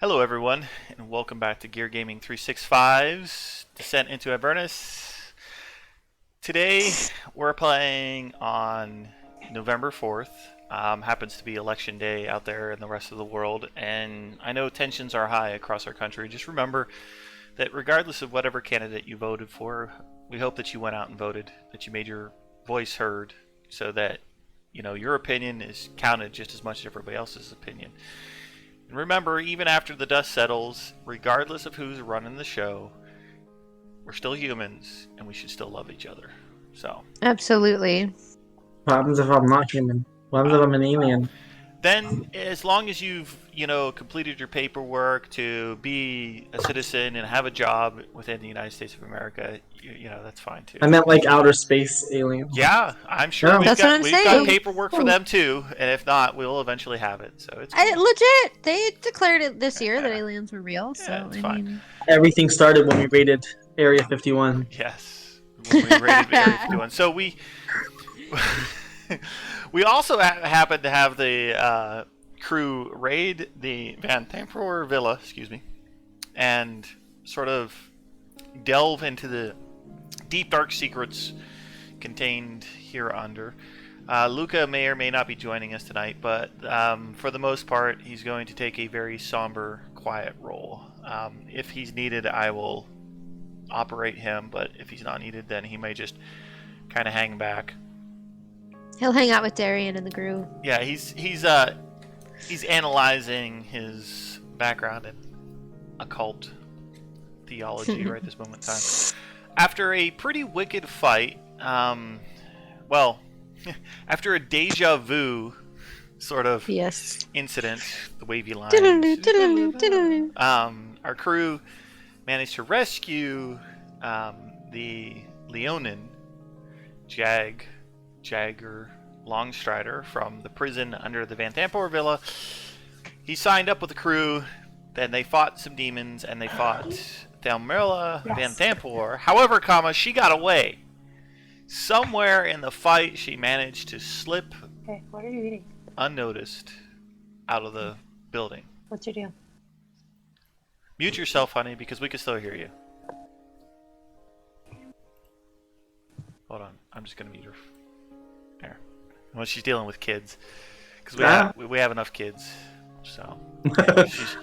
Hello, everyone, and welcome back to Gear Gaming 365's Descent into Avernus. Today, we're playing on November 4th. Happens to be election day out there in the rest of the world, and I know tensions are high across our country. Just remember that regardless of whatever candidate you voted for, we hope that you went out and voted, that you made your voice heard, so that your opinion is counted just as much as everybody else's opinion. And remember, even after the dust settles, regardless of who's running the show, we're still humans, and we should still love each other. So, Absolutely. What happens if I'm not human? What happens if I'm an alien? then, as long as you've, completed your paperwork to be a citizen and have a job within the United States of America, that's fine too. I meant like outer space aliens. Yeah, I'm sure No. we've That's what I'm got saying. paperwork for them too, and if not, we'll eventually have it. So it's Legit. They declared it this year that aliens were real. Yeah, So it's I fine. mean, Everything started when we raided Area 51. Yes, when we raided Area 51. So we we also happened to have the crew raid the Van Tamper Villa, and sort of delve into the deep dark secrets contained here under. Luca may or may not be joining us tonight, but for the most part, he's going to take a very somber, quiet role. If he's needed, I will operate him, but if he's not needed, then he may just kind of hang back. he'll hang out with Darian in the groove. Yeah, he's analyzing his background in occult theology right this moment in time. After a pretty wicked fight, after a deja vu sort of Yes. incident, the wavy line, Diddle-doo, diddle-doo, diddle-doo. our crew managed to rescue the Leonin Jagger Longstrider from the prison under the Van Tampor Villa. He signed up with the crew, then they fought some demons, and they fought Thelmilla Van Tampor. However, she got away. Somewhere in the fight, she managed to slip Okay, what are you eating? unnoticed out of the building. What's your deal? Mute yourself, honey, because we can still hear you. Hold on, I'm just gonna mute her. There. Well, she's dealing with kids, because we have enough kids, so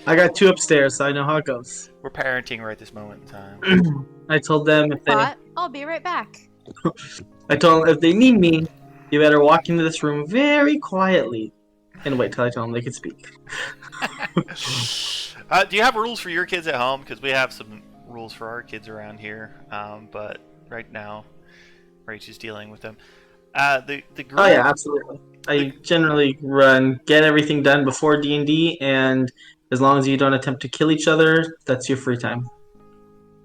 I got two upstairs, so I know how it goes. we're parenting right this moment in time. I told them I'll be right back. if they need me, you better walk into this room very quietly and wait till I tell them they can speak. Do you have rules for your kids at home? Because we have some rules for our kids around here, but right now, Rach is dealing with them. The group. Oh yeah, absolutely. I generally get everything done before D&D, and as long as you don't attempt to kill each other, that's your free time.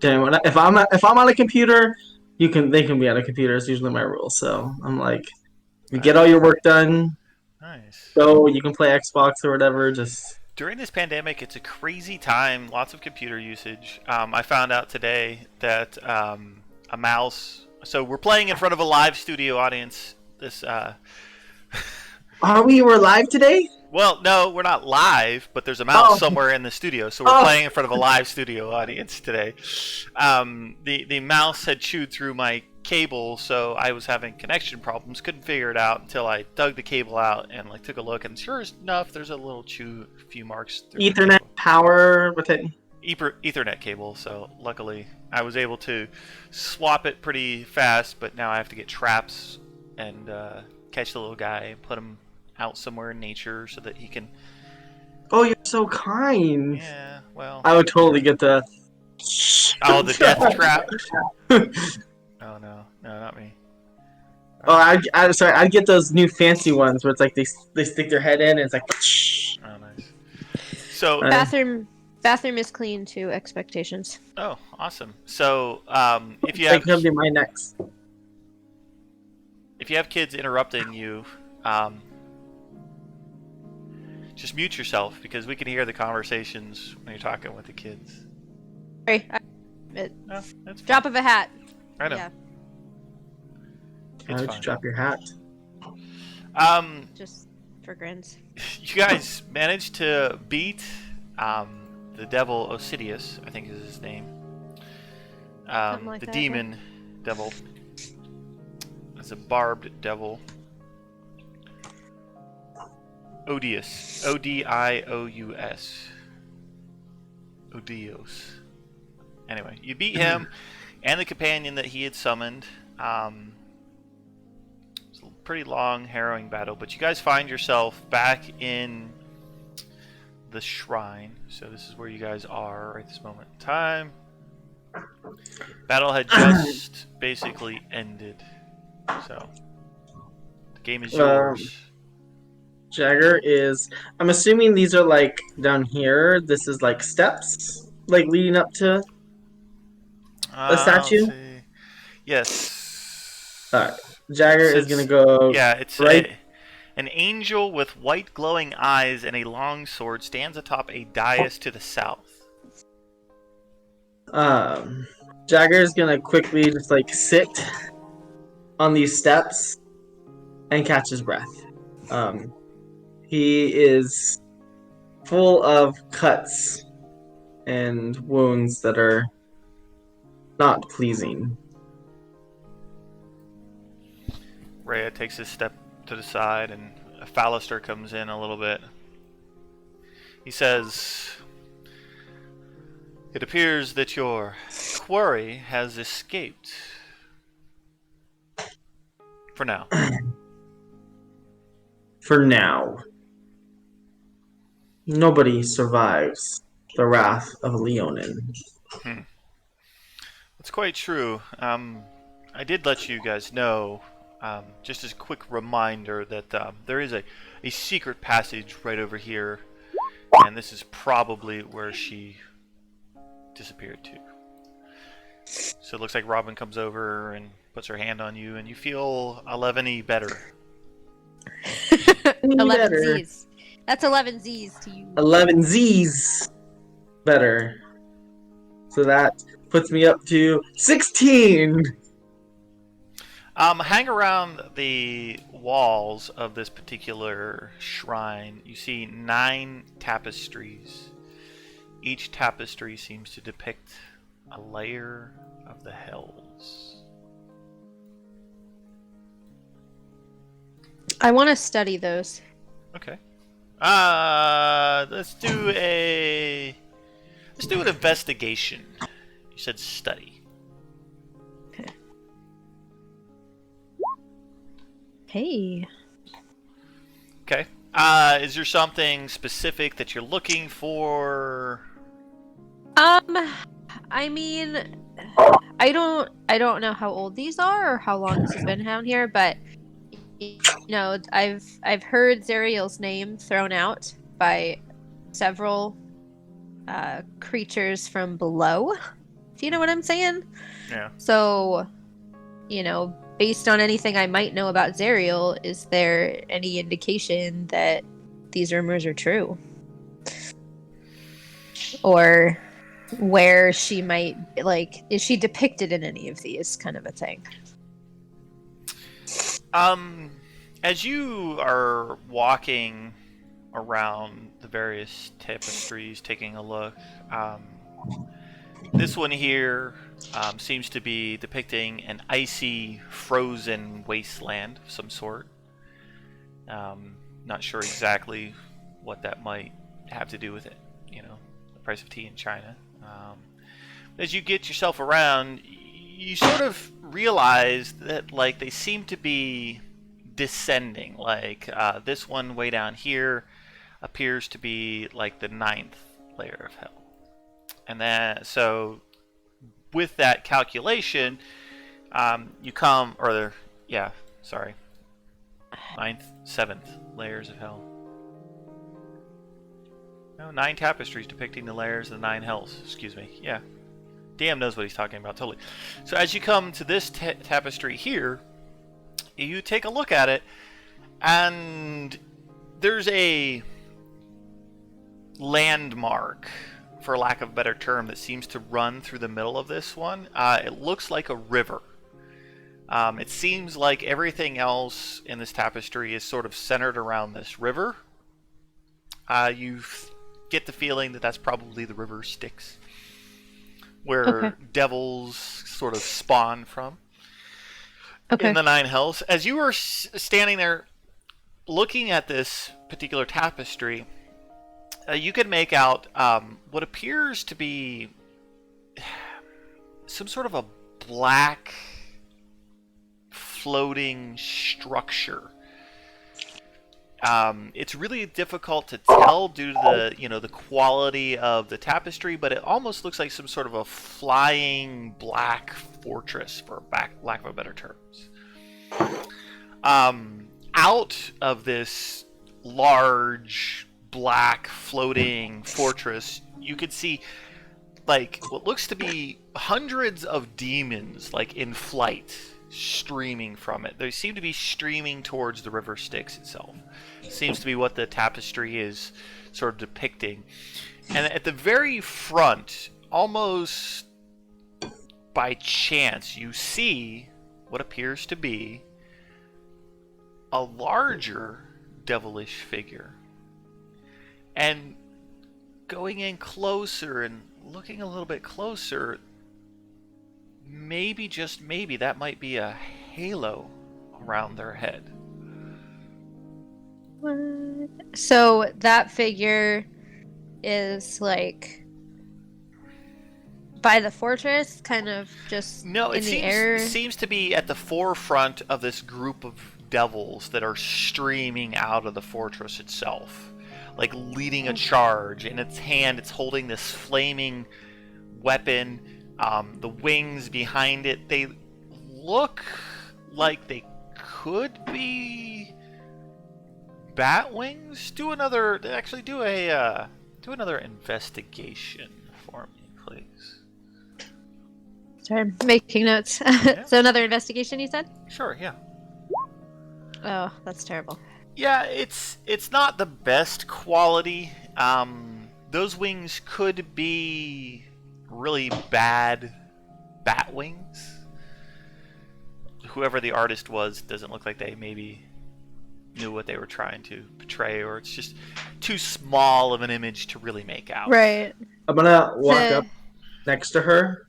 If I'm on a computer, they can be on a computer. It's usually my rule. So I'm like, you get all your work done. Nice. So you can play Xbox or whatever. Just During this pandemic, it's a crazy time. Lots of computer usage. I found out today that a mouse. So we're playing in front of a live studio audience. we're live today. Well, no, we're not live, but there's a mouse somewhere in the studio, so we're playing in front of a live studio audience today. The mouse had chewed through my cable, so I was having connection problems. Couldn't figure it out until I dug the cable out and took a look, and sure enough, there's a little few marks. Ethernet power with it. Ethernet cable. So luckily, I was able to swap it pretty fast, but now I have to get traps and catch the little guy and put him out somewhere in nature so that he can. Oh, you're so kind. Yeah, well. I would totally get the. Oh, the death trap. Oh no, not me. Oh, I'd get those new fancy ones where it's like they stick their head in and it's like. Oh, nice. So Bathroom is clean to expectations. Oh, awesome. So if you That could be my next. If you have kids interrupting you, just mute yourself because we can hear the conversations when you're talking with the kids. Sorry. That's fine. Drop of a hat. I know. Yeah. How did you drop your hat? Just for grins. You guys managed to beat the devil Osidius, I think is his name. Something like The that, demon devil. It's a barbed devil. Odious. Odious. Odios. Anyway, you beat him and the companion that he had summoned. It's a pretty long, harrowing battle, but you guys find yourself back in the shrine. So this is where you guys are right this moment in time. Battle had just basically ended. So the game is yours. Jagger is. I'm assuming these are like down here. This is like steps, like leading up to a Let's statue. see. Yes. Alright. Jagger is gonna go Yeah, it's right. an angel with white glowing eyes and a long sword stands atop a dais to the south. Jagger is gonna quickly just like sit on these steps and catch his breath. He is full of cuts and wounds that are not pleasing. Rhea takes a step to the side, and Fallister comes in a little bit. He says, "It appears that your quarry has escaped. For now." For now. Nobody survives the wrath of Leonin. That's quite true. I did let you guys know, just as a quick reminder, that there is a secret passage right over here, and this is probably where she disappeared to. So it looks like Robin comes over and puts her hand on you, and you feel 11 better. 11 Z's. That's 11 Z's to you. 11 Z's better. So that puts me up to 16. Hang around the walls of this particular shrine. You see 9 tapestries. Each tapestry seems to depict a layer of the hells. I want to study those. Okay. Let's do an investigation. You said study. Okay. Hey. Okay. Is there something specific that you're looking for? I mean, I don't know how old these are or how long this has been down here, but you know, I've heard Zariel's name thrown out by several creatures from below. Do you know what I'm saying? Yeah. So, you know, based on anything I might know about Zariel, is there any indication that these rumors are true? Or where she might, like, is she depicted in any of these, kind of a thing? As you are walking around the various tapestries, taking a look, this one here seems to be depicting an icy, frozen wasteland of some sort. Not sure exactly what that might have to do with it. You know, the price of tea in China. As you get yourself around, you sort of realize that, like, they seem to be descending. Like, this one way down here appears to be like the 9th layer of hell. And then, so with that calculation, you come, or yeah, sorry, 9th, 7th layers of hell. No, 9 tapestries depicting the layers of the 9 hells. Excuse me. Yeah. DM knows what he's talking about, totally. So as you come to this tapestry here, you take a look at it, and there's a landmark, for lack of a better term, that seems to run through the middle of this one. It looks like a river. It seems like everything else in this tapestry is sort of centered around this river. You get the feeling that that's probably the river Styx, where Okay. devils sort of spawn from in Okay. the Nine Hells. As you were standing there looking at this particular tapestry, you can make out what appears to be some sort of a black floating structure. It's really difficult to tell due to the quality of the tapestry, but it almost looks like some sort of a flying black fortress, for lack of a better terms. Out of this large black floating fortress, you could see like what looks to be hundreds of demons, like in flight, streaming from it. They seem to be streaming towards the river Styx itself. Seems to be what the tapestry is sort of depicting. And at the very front, almost by chance, you see what appears to be a larger devilish figure. And going in closer and looking a little bit closer, maybe, just maybe, that might be a halo around their head. What? So that figure is like by the fortress, kind of just No, in it the air. seems to be at the forefront of this group of devils that are streaming out of the fortress itself, like leading a charge. In its hand, it's holding this flaming weapon. The wings behind it, they look like they could be bat wings. Do another investigation for me, please. Sorry, I'm making notes. Yeah. So another investigation, you said? Sure, yeah. Oh, that's terrible. Yeah, it's not the best quality. Those wings could be really bad bat wings. Whoever the artist was doesn't look like they maybe knew what they were trying to portray, or it's just too small of an image to really make out. Right. I'm gonna walk up next to her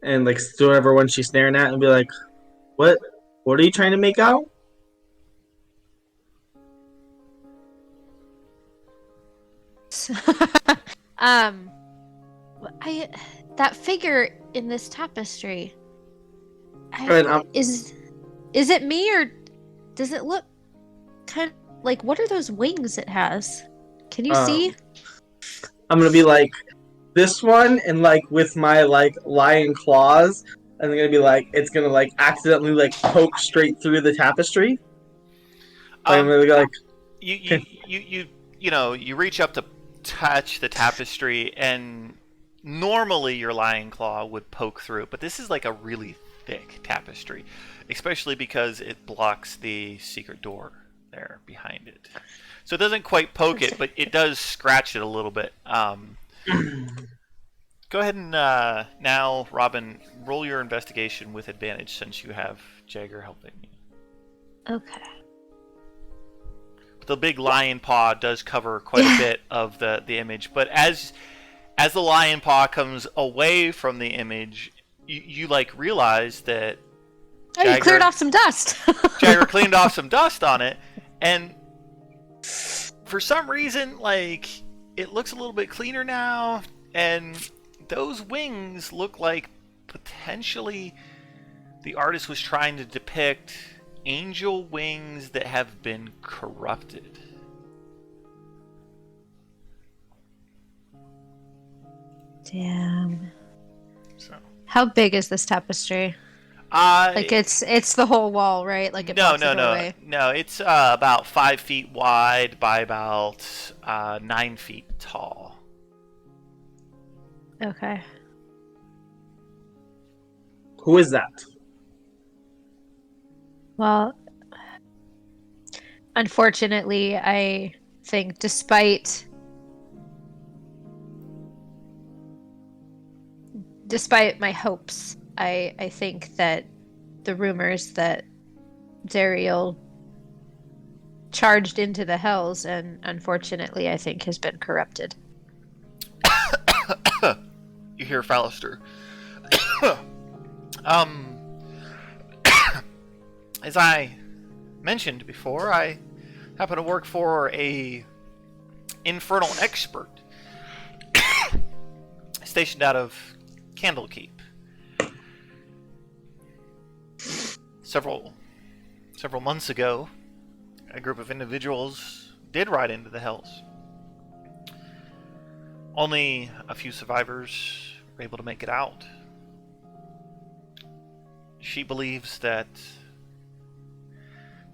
and like to everyone she's staring at and be like, What are you trying to make out? um, that figure in this tapestry. Right, Is it me, or does it look kind of like, what are those wings it has? Can you see? I'm gonna be like this one, and like with my like lion claws, and I'm gonna be like, it's gonna like accidentally like poke straight through the tapestry. Like, I'm gonna be like, you reach up to touch the tapestry, and normally your lion claw would poke through, but this is like a really thick tapestry, especially because it blocks the secret door there behind it. So it doesn't quite poke it, but it does scratch it a little bit. Go ahead and now, Robin, roll your investigation with advantage since you have Jagger helping you. Okay. The big lion paw does cover quite a bit of the image, but as the lion paw comes away from the image, you like realize that Jagger, you cleared off some dust. Jagger cleaned off some dust on it, and for some reason, like, it looks a little bit cleaner now, and those wings look like potentially the artist was trying to depict angel wings that have been corrupted. Damn. So. How big is this tapestry? Like it's the whole wall, right? Like it blocks the doorway. No. It's about 5 feet wide by about 9 feet tall. Okay. Who is that? Well, unfortunately, I think despite my hopes, I think that the rumors that Zariel charged into the hells, and unfortunately I think has been corrupted. You hear Fallister. um, as I mentioned before, I happen to work for a infernal expert stationed out of Candlekeep. Several months ago, a group of individuals did ride into the Hells. Only a few survivors were able to make it out. She believes that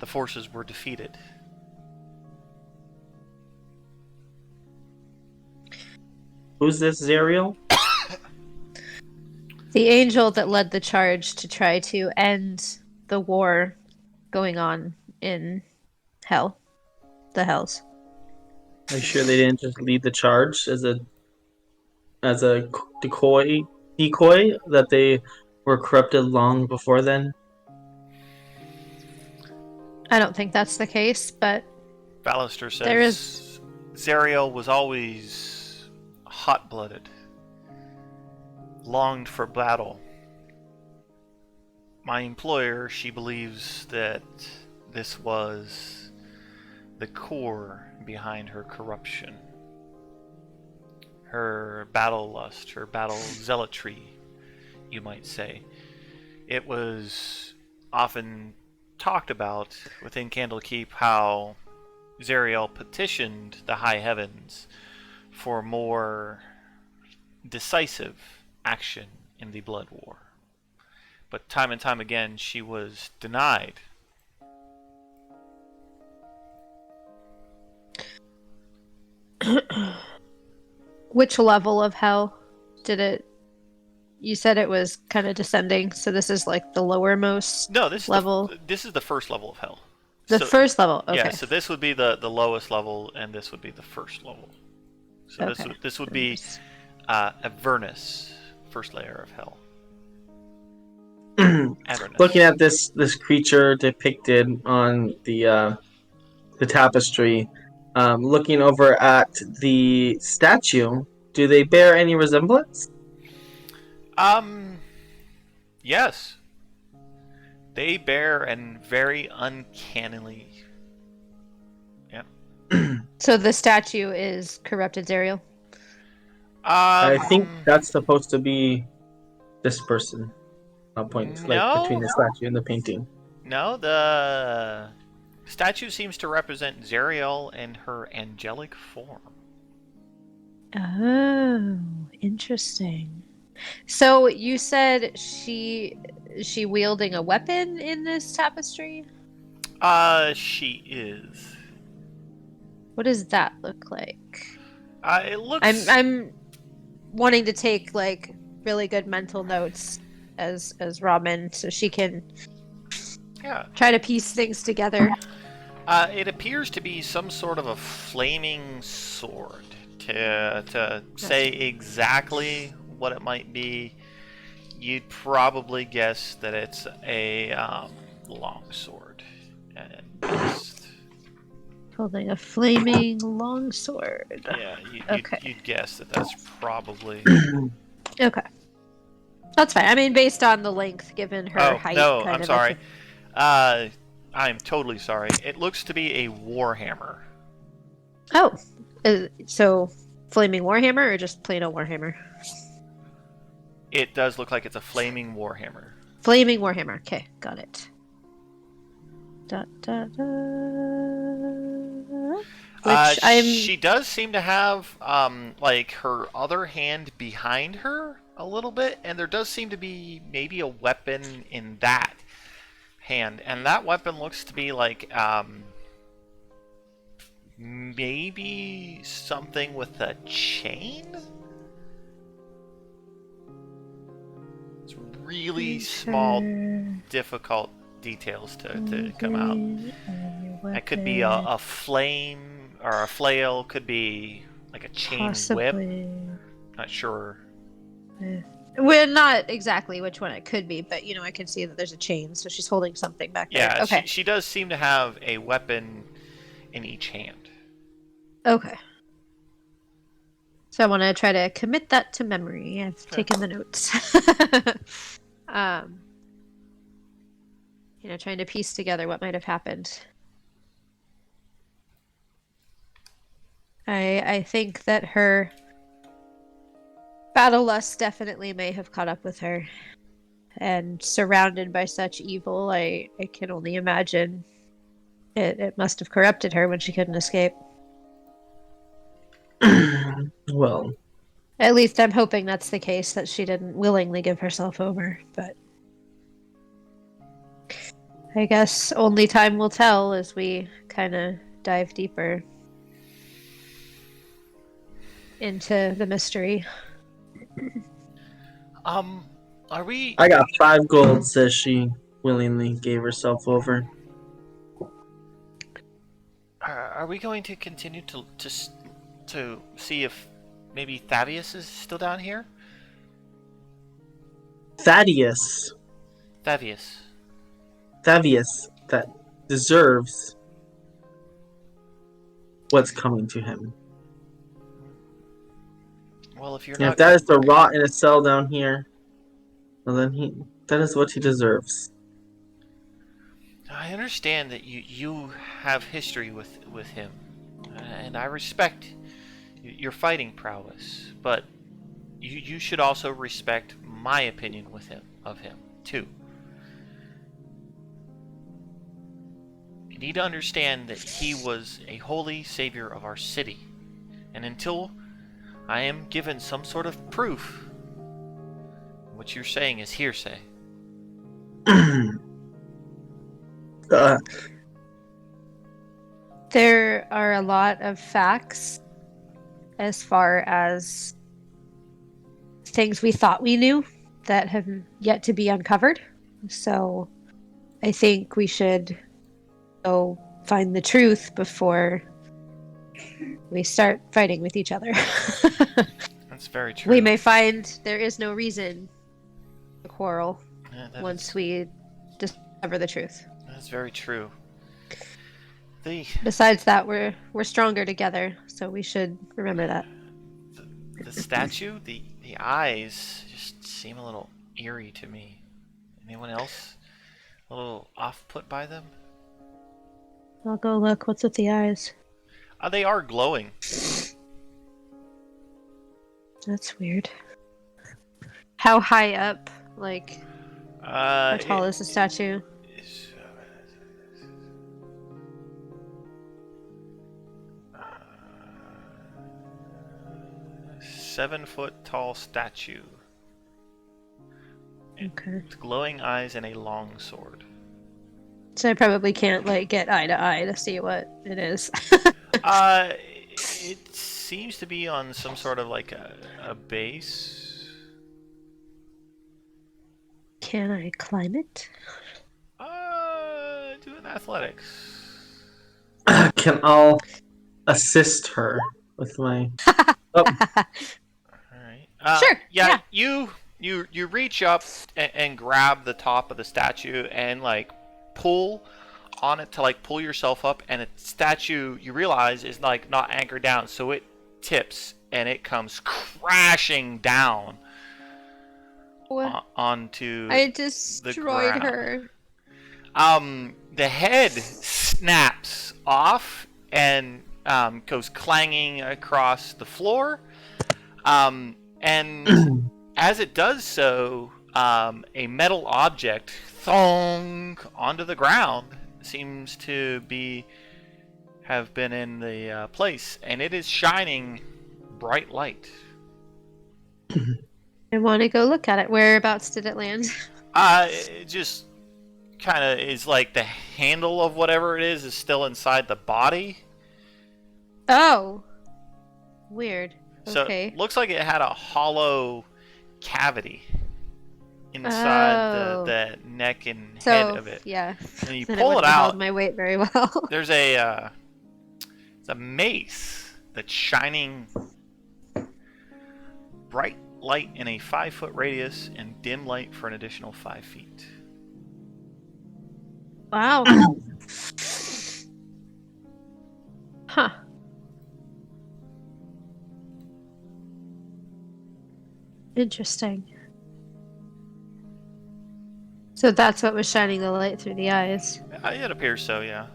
the forces were defeated. Who's this Zerial? The angel that led the charge to try to end the war going on in Hell. The Hells. Are you sure they didn't just lead the charge as a decoy that they were corrupted long before then? I don't think that's the case, but Ballister there is. says Zariel was always hot-blooded, longed for battle. My employer, she believes that this was the core behind her corruption. Her battle lust, her battle zealotry, you might say. It was often talked about within Candlekeep how Zariel petitioned the high heavens for more decisive action in the Blood War. But time and time again, she was denied. Which level of hell did it? You said it was kind of descending, so this is like the lowermost No, this level. This is the first level of hell. The first level. Okay. Yeah, so this would be the lowest level, and this would be the first level. So Okay. this would be Avernus, first layer of hell. Avernus. Looking at this creature depicted on the tapestry, looking over at the statue, do they bear any resemblance? Yes. They bear and very uncannily. Yep. So the statue is corrupted Zariel. I think that's supposed to be this person. I'll point No. between the statue and the painting. No, the statue seems to represent Zariel in her angelic form. Oh, interesting. So you said she wielding a weapon in this tapestry? She is. What does that look like? It looks. I'm wanting to take like really good mental notes as Robin, so she can try to piece things together. It appears to be some sort of a flaming sword. To say exactly what it might be, you'd probably guess that it's a long sword. And just... Holding a flaming long sword. Yeah, Okay. you'd guess that that's probably... Okay. That's fine. I mean, based on the length, given her height. No, kind I'm of sorry. I'm totally sorry. It looks to be a warhammer. Oh, so flaming warhammer or just plain old warhammer? It does look like it's a flaming warhammer. Flaming warhammer. Okay, got it. She does seem to have like her other hand behind her a little bit, and there does seem to be maybe a weapon in that hand, and that weapon looks to be like maybe something with a chain. It's really small, difficult details to come out. That could be a flame or a flail. Could be like a chain whip. Not sure. Well, not exactly which one it could be, but I can see that there's a chain, so she's holding something back there. Yeah, okay. She does seem to have a weapon in each hand. Okay. So I want to try to commit that to memory. I've taken the notes. um, trying to piece together what might have happened. I think that her battle lust definitely may have caught up with her. And surrounded by such evil, I can only imagine it must have corrupted her when she couldn't escape. Well, At least I'm hoping that's the case, that she didn't willingly give herself over, but I guess only time will tell as we kind of dive deeper into the mystery. Are we? I got 5 gold, says she willingly gave herself over. Are we going to continue to see if maybe Thaddeus is still down here? Thaddeus. Thaddeus. Thaddeus, that deserves what's coming to him. Well, if you're And if not, that is to rot in a cell down here, well then that is what he deserves. I understand that you have history with him, and I respect your fighting prowess, but you should also respect my opinion of him too. You need to understand that he was a holy savior of our city, and until I am given some sort of proof, what you're saying is hearsay. There are a lot of facts as far as things we thought we knew that have yet to be uncovered. So I think we should go find the truth before we start fighting with each other. That's very true. We may find there is no reason to quarrel once we discover the truth. That's very true. Besides that, we're stronger together, so we should remember that. The statue, the eyes just seem a little eerie to me. Anyone else a little off-put by them? I'll go look. What's with the eyes? They are glowing. That's weird. How high up? Like, how tall is the statue? 7-foot tall statue. Okay. With glowing eyes and a long sword. So I probably can't get eye to eye to see what it is. It seems to be on some sort of a base. Can I climb it? Do an athletics. Can I assist her with my? Oh. Alright. Sure. Yeah. You reach up and grab the top of the statue and pull on it to pull yourself up, and the statue, you realize, is not anchored down, so it tips and it comes crashing down onto I destroyed her. The head snaps off and goes clanging across the floor, and as it does so, a metal object thong onto the ground seems to have been in the place, and it is shining bright light. I want to go look at it. Whereabouts did it land? It just kind of is the handle of whatever it is still inside the body. Oh, weird. So Okay. it looks like it had a hollow cavity inside the neck and head of it. Yeah. And you Then pull it out. held my weight very well. There's a mace that's shining bright light in a 5-foot radius and dim light for an additional 5 feet. Wow. Huh. Interesting. So that's what was shining the light through the eyes. It appears so, yeah.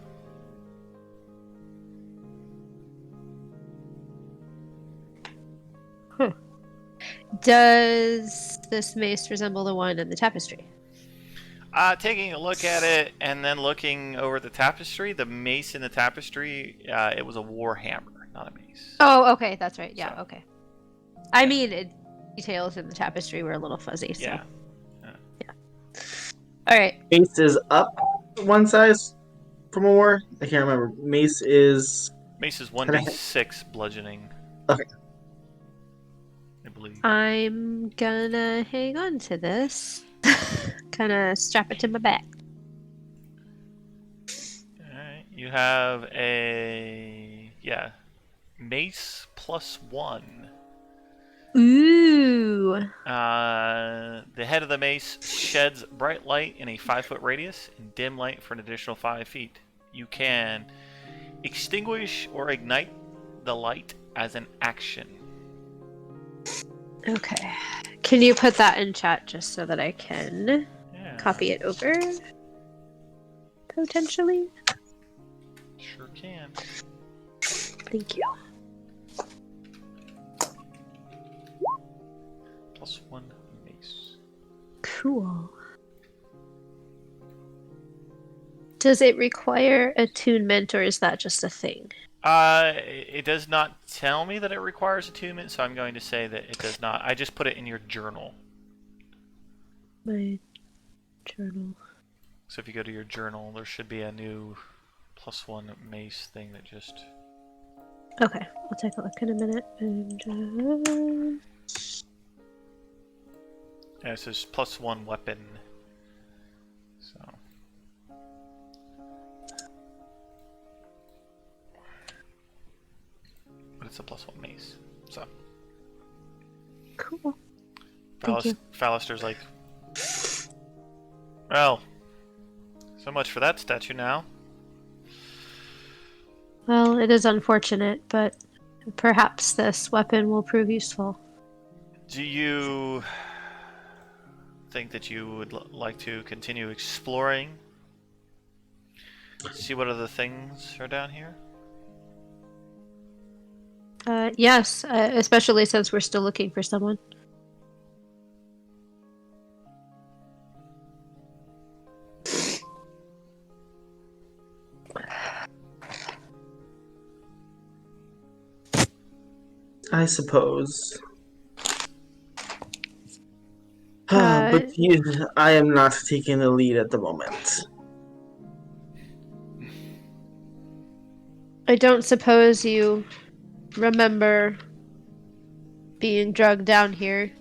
Huh. Does this mace resemble the one in the tapestry? Taking a look at it and then looking over the tapestry, the mace in the tapestry, it was a war hammer, not a mace. Oh, okay, that's right. Yeah, So, okay. I mean, details in the tapestry were a little fuzzy, so. yeah. All right. Mace is up one size from a war. I can't remember. Mace is Mace is kinda- 1d6 bludgeoning. Okay. I believe. I'm gonna hang on to this. Kind of strap it to my back. Alright, you have mace +1. Ooh. The head of the mace sheds bright light in a 5-foot radius and dim light for an additional 5 feet. You can extinguish or ignite the light as an action. Okay. Can you put that in chat just so that I can Yeah, copy it over? Potentially. sure can. Thank you. +1 mace. Cool. Does it require attunement or is that just a thing? It does not tell me that it requires attunement, so I'm going to say that it does not. I just put it in your journal. My journal. So if you go to your journal, there should be a new +1 mace thing that just... Okay, I'll take a look in a minute. And Yeah, it says +1 weapon. So... But it's a +1 mace. So... cool. Thank you. Fallister's like... Well... So much for that statue now. Well, it is unfortunate, but perhaps this weapon will prove useful. Do you think that you would like to continue exploring? See what other things are down here? Yes, especially since we're still looking for someone. I suppose. Uh, But I am not taking the lead at the moment. I don't suppose you remember being drugged down here,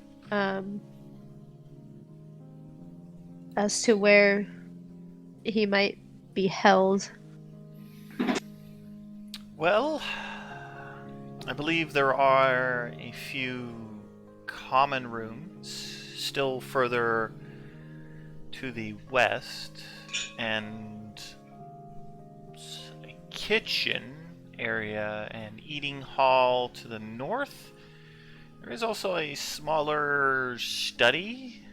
as to where he might be held. Well, I believe there are a few common rooms still further to the west, and a kitchen area and eating hall to the north. There is also a smaller study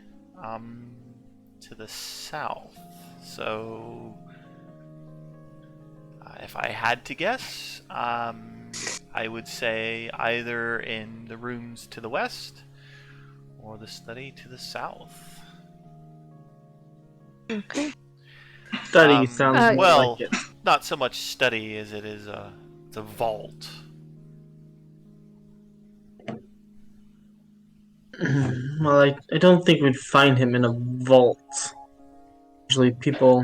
to the south. So, if I had to guess, I would say either in the rooms to the west or the study to the south. Okay. Study sounds more well, like it. not so much study as it is it's a vault. Well, I don't think we'd find him in a vault. Usually people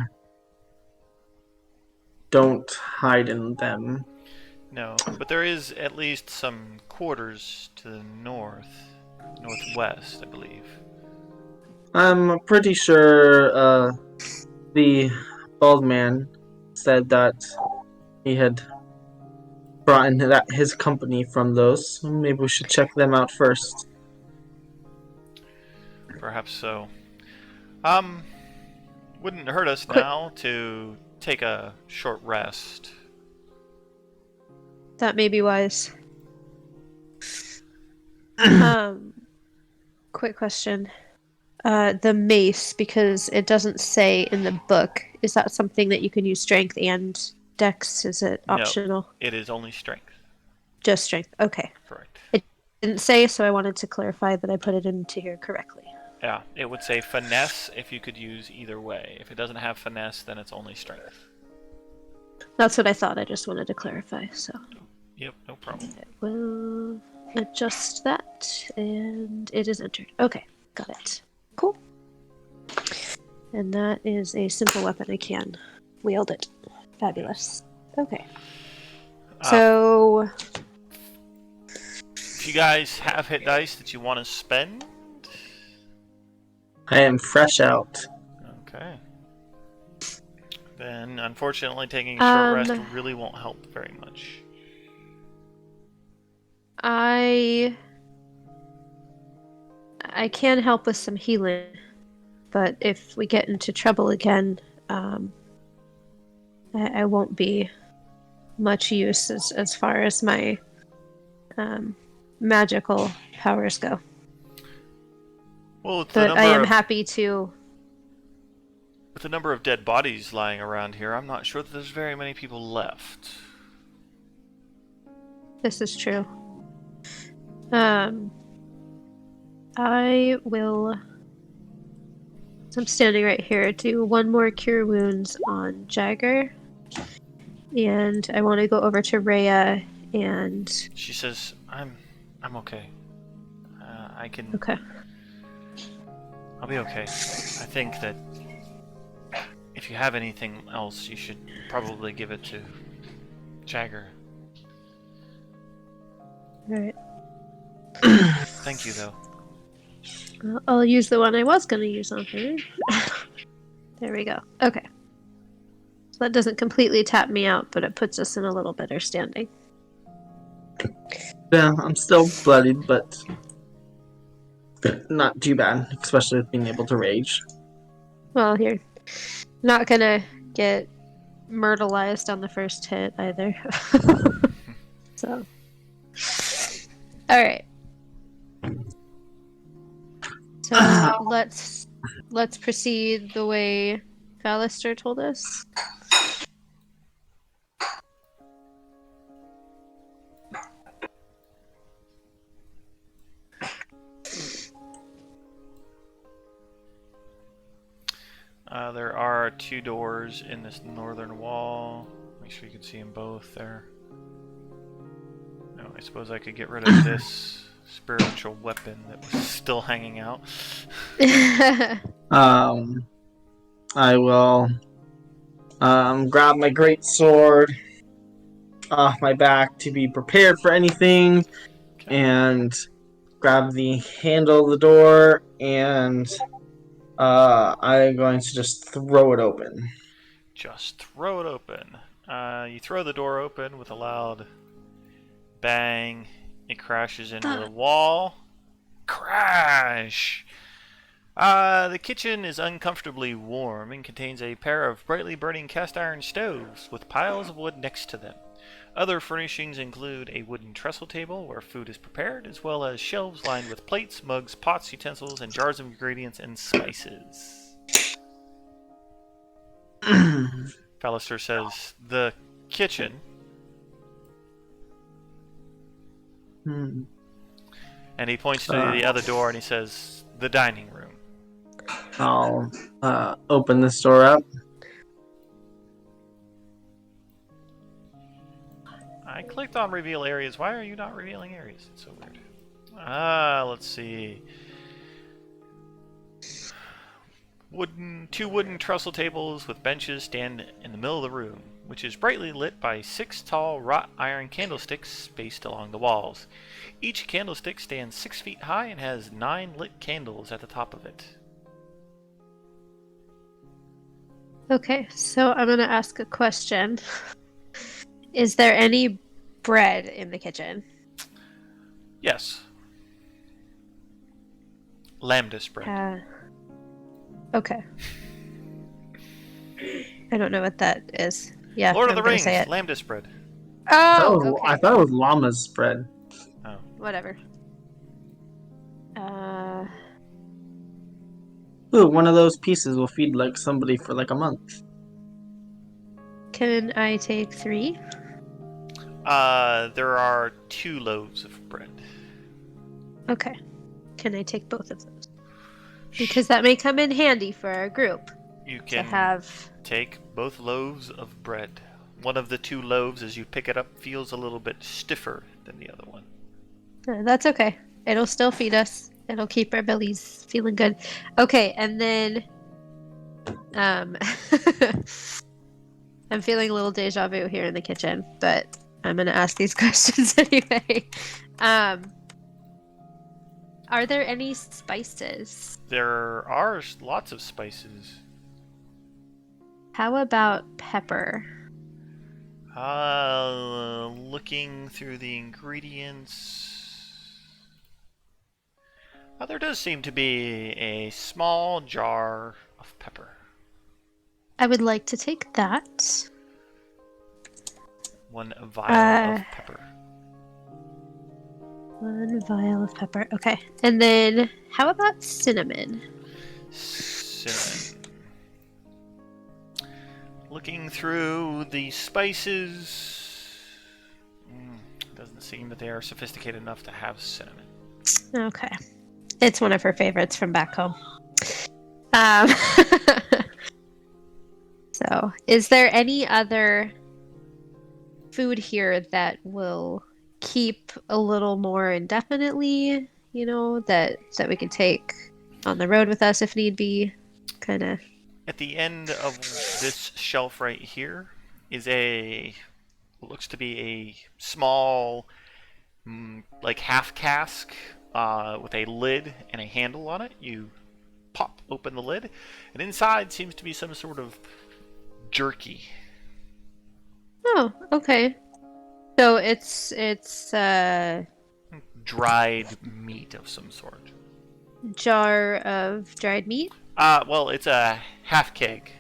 don't hide in them. No, but there is at least some quarters to the northwest, I believe. I'm pretty sure the bald man said that he had brought in his company from those. So maybe we should check them out first. Perhaps so. Wouldn't hurt us Quick. now to take a short rest. That may be wise. quick question. The mace, because it doesn't say in the book, is that something that you can use strength and dex? Is it No, optional? it is only strength. Just strength. Okay. Correct. It didn't say, so I wanted to clarify that I put it into here correctly. Yeah, it would say finesse if you could use either way. If it doesn't have finesse, then it's only strength. That's what I thought. I just wanted to clarify. So Yep, no problem. I will adjust that, and it is entered. Okay, got it. Cool. And that is a simple weapon. I can wield it. Fabulous. Okay. So, if you guys have hit dice that you want to spend, I am fresh out. okay. Then, unfortunately, taking a short rest really won't help very much. I can help with some healing, but if we get into trouble again, I won't be much use as far as my magical powers go. Well, but I am happy to. With the number of dead bodies lying around here, I'm not sure that there's very many people left. This is true. I will. So I'm standing right here. Do one more cure wounds on Jagger, and I want to go over to Rhea and. She says, "I'm okay. I can. Okay. I'll be okay. I think that if you have anything else, you should probably give it to Jagger." Alright. Thank you, though. I'll use the one I was going to use on her. There we go. Okay. So that doesn't completely tap me out, but it puts us in a little better standing. Yeah, I'm still bloodied, but not too bad, especially with being able to rage. Well, you're not going to get myrtleized on the first hit either. So. Alright. So let's proceed the way Ballister told us. There are 2 doors in this northern wall. Make sure you can see them both there. I suppose I could get rid of this spiritual weapon that was still hanging out. I will grab my great sword off my back to be prepared for anything, Okay. and grab the handle of the door, and I'm going to just throw it open. Just throw it open. You throw the door open with a loud bang. It crashes into the wall. Crash! The kitchen is uncomfortably warm and contains a pair of brightly burning cast iron stoves with piles of wood next to them. Other furnishings include a wooden trestle table where food is prepared, as well as shelves lined with plates, mugs, pots, utensils, and jars of ingredients and spices. Ballister says, "The kitchen." And he points to the other door and he says, "The dining room." I'll open this door up. I clicked on reveal areas. Why are you not revealing areas? It's so weird. Let's see. 2 wooden trestle tables with benches stand in the middle of the room, which is brightly lit by 6 tall wrought iron candlesticks spaced along the walls. Each candlestick stands 6 feet high and has 9 lit candles at the top of it. Okay, so I'm going to ask a question. Is there any bread in the kitchen? Yes. Lambda bread. Okay. I don't know what that is. Yeah, Lord of I'm the Rings, say it. lambda bread. Oh, okay. I thought it was llama's spread. Oh. Whatever. Ooh, one of those pieces will feed like somebody for like a month. Can I take 3? There are 2 loaves of bread. Okay. Can I take both of those? Because that may come in handy for our group You to can have. take both loaves of bread. One of the 2 loaves, as you pick it up, feels a little bit stiffer than the other one. That's okay. It'll still feed us. It'll keep our bellies feeling good. Okay, and then I'm feeling a little deja vu here in the kitchen, but I'm gonna ask these questions anyway. Um, are there any spices? There are lots of spices. How about pepper? Looking through the ingredients. There does seem to be a small jar of pepper. I would like to take that. 1 vial of pepper. 1 vial of pepper. Okay. And then how about cinnamon? Cinnamon. Looking through the spices. Doesn't seem that they are sophisticated enough to have cinnamon. Okay. It's one of her favorites from back home. Um, so, is there any other food here that will keep a little more indefinitely, that we can take on the road with us if need be? Kind of. At the end of this shelf right here is what looks to be a small, like half cask with a lid and a handle on it. You pop open the lid, and inside seems to be some sort of jerky. Oh, okay. So it's Dried meat of some sort. jar of dried meat. Well, it's a half keg,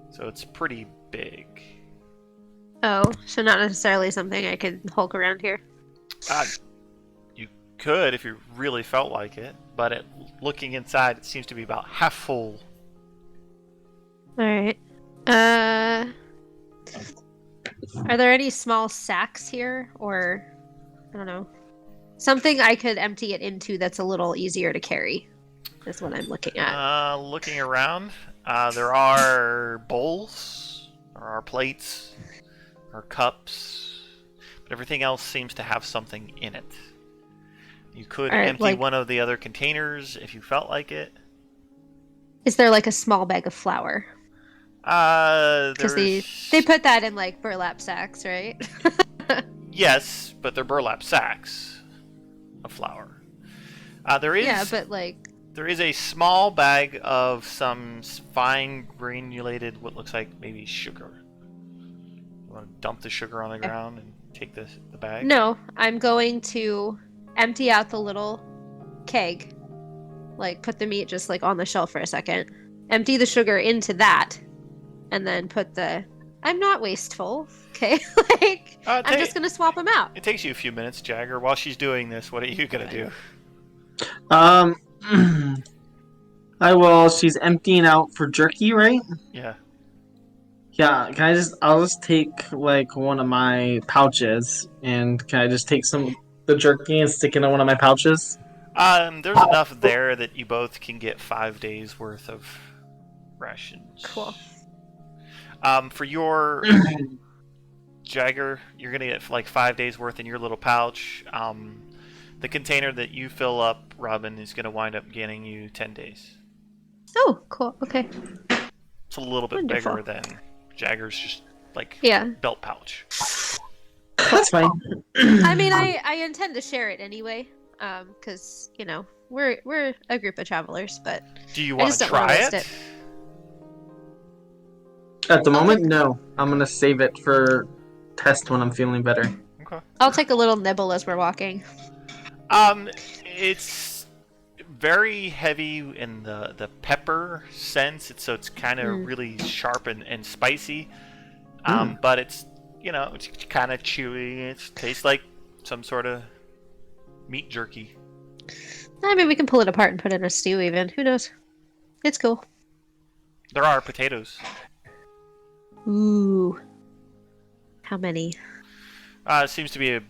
so it's pretty big. Oh, so not necessarily something I could hulk around here. You could if you really felt like it, but looking inside, it seems to be about half full. All right. Are there any small sacks here, or I don't know, something I could empty it into that's a little easier to carry? Is what I'm looking at. Looking around, there are bowls, there are plates, there are cups, but everything else seems to have something in it. You could All right, empty one of the other containers if you felt like it. Is there like a small bag of flour? Because they put that in like burlap sacks, right? Yes, but they're burlap sacks of flour. There is a small bag of some fine granulated, what looks like maybe sugar. You want to dump the sugar on the ground and take the bag? No, I'm going to empty out the little keg. Like put the meat just like on the shelf for a second. Empty the sugar into that. And then put I'm not wasteful, okay? I'm just gonna swap them out. It takes you a few minutes, Jagger. While she's doing this, what are you gonna do? She's emptying out for jerky, right? Yeah. Yeah, I'll just take like one of my pouches, and can I just take some the jerky and stick it in one of my pouches? There's enough there that you both can get 5 days worth of rations. Cool. For your Jagger, you're gonna get like 5 days worth in your little pouch. The container that you fill up, Robin, is gonna wind up getting you 10 days. Oh, cool. Okay. It's a little bit bigger than Jagger's just like belt pouch. That's fine. I mean, I intend to share it anyway, because we're a group of travelers, but do you want to try it? At the moment, no. I'm gonna save it for test when I'm feeling better. Okay. I'll take a little nibble as we're walking. It's very heavy in the pepper sense. So it's kind of really sharp and spicy. But it's it's kind of chewy. It tastes like some sort of meat jerky. I mean, we can pull it apart and put it in a stew. Even who knows? It's cool. There are potatoes. Ooh. How many? It seems to be a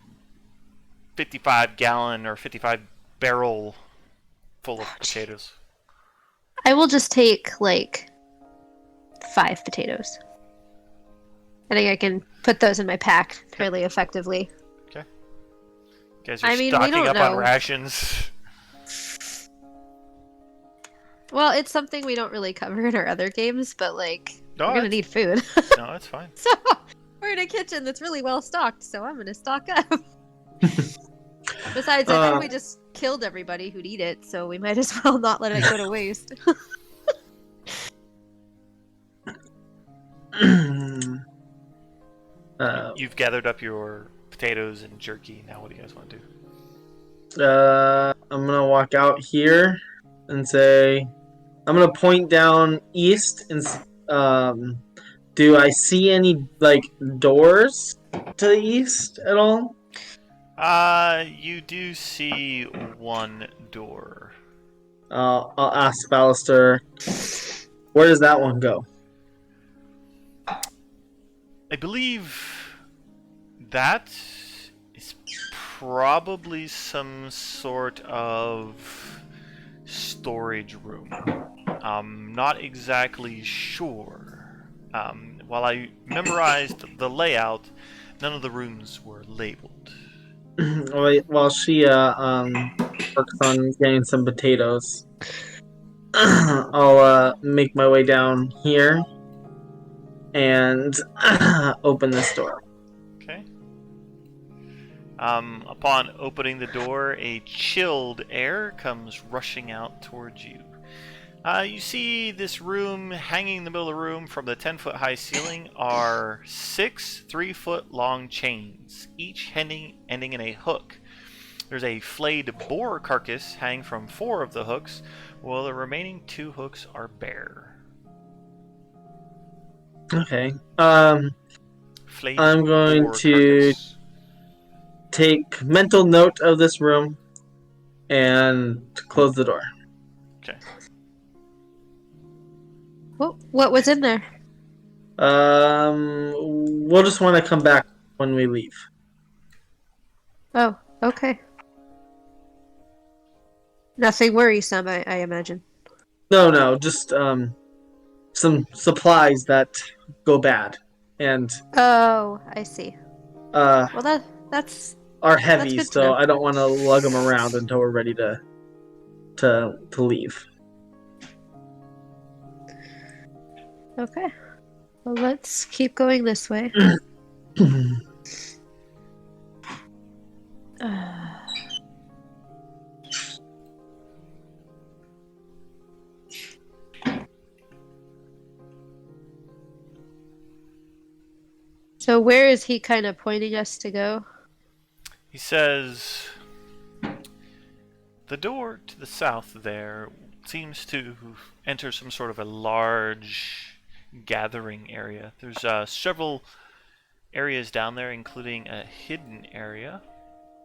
55-gallon or 55-barrel full of potatoes. I will just take, like, 5 potatoes. I think I can put those in my pack fairly effectively. Okay. You guys are I mean, we stocking don't up on know. rations. Well, it's something we don't really cover in our other games, but, like, No, we're gonna it's, need food. no, it's fine. So, we're in a kitchen that's really well stocked, so I'm gonna stock up. Besides, I think we just killed everybody who'd eat it, so we might as well not let it go to waste. You've gathered up your potatoes and jerky. Now what do you guys want to do? I'm gonna walk out here and say, I'm gonna point down east and do I see any like doors to the east at all? You do see one door. I'll ask Ballister, where does that one go? I believe that is probably some sort of storage room. I'm not exactly sure. While I memorized the layout, none of the rooms were labeled. While she works on getting some potatoes, I'll make my way down here and open this door. Okay. Upon opening the door, a chilled air comes rushing out towards you. You see this room, hanging in the middle of the room from the 10-foot high ceiling are 6 3-foot long chains, each ending in a hook. There's a flayed boar carcass hanging from 4 of the hooks, while the remaining 2 hooks are bare. Okay. Flayed I'm going boar to carcass. take mental note of this room and close the door. Okay. What was in there? We'll just want to come back when we leave. Oh, okay. Nothing worrisome, I imagine. No, just some supplies that go bad and Oh, I see. uh Well, that's are that's heavy, good to so know. I don't want to lug them around until we're ready to leave. Okay. Well, let's keep going this way. So where is he kind of pointing us to go? He says, the door to the south there seems to enter some sort of a large gathering area. There's several areas down there, including a hidden area.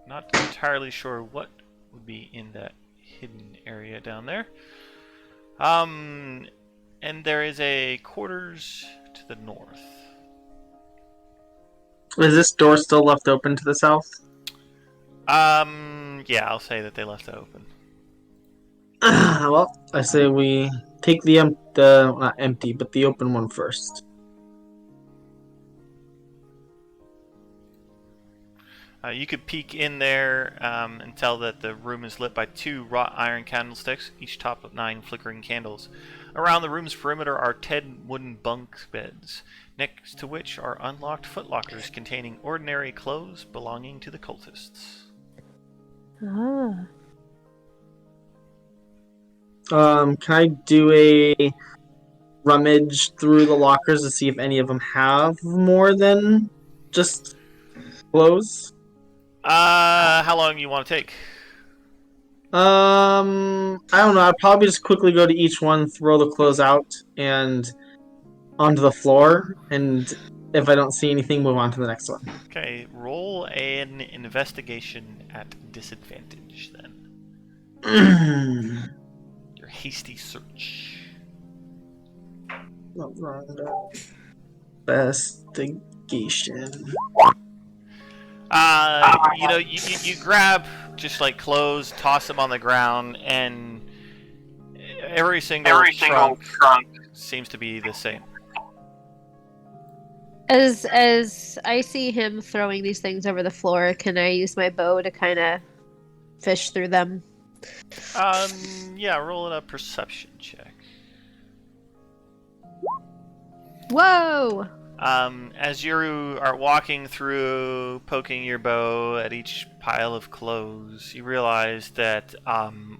Not entirely sure what would be in that hidden area down there. And there is a quarters to the north. Is this door still left open to the south? Yeah, I'll say that they left it open. Well, I say we take the not empty, but the open one first. You could peek in there and tell that the room is lit by 2 wrought iron candlesticks, each topped with 9 flickering candles. Around the room's perimeter are 10 wooden bunk beds, next to which are unlocked footlockers containing ordinary clothes belonging to the cultists. Ah. Can I do a rummage through the lockers to see if any of them have more than just clothes? How long you want to take? I don't know. I'd probably just quickly go to each one, throw the clothes out and onto the floor, and if I don't see anything, move on to the next one. Okay, roll an investigation at disadvantage then. Your hasty search. Investigation. You grab just like clothes, toss them on the ground, and every single trunk seems to be the same. As I see him throwing these things over the floor, can I use my bow to kind of fish through them? Yeah, rolling a perception check. Whoa! As you are walking through, poking your bow at each pile of clothes, you realize that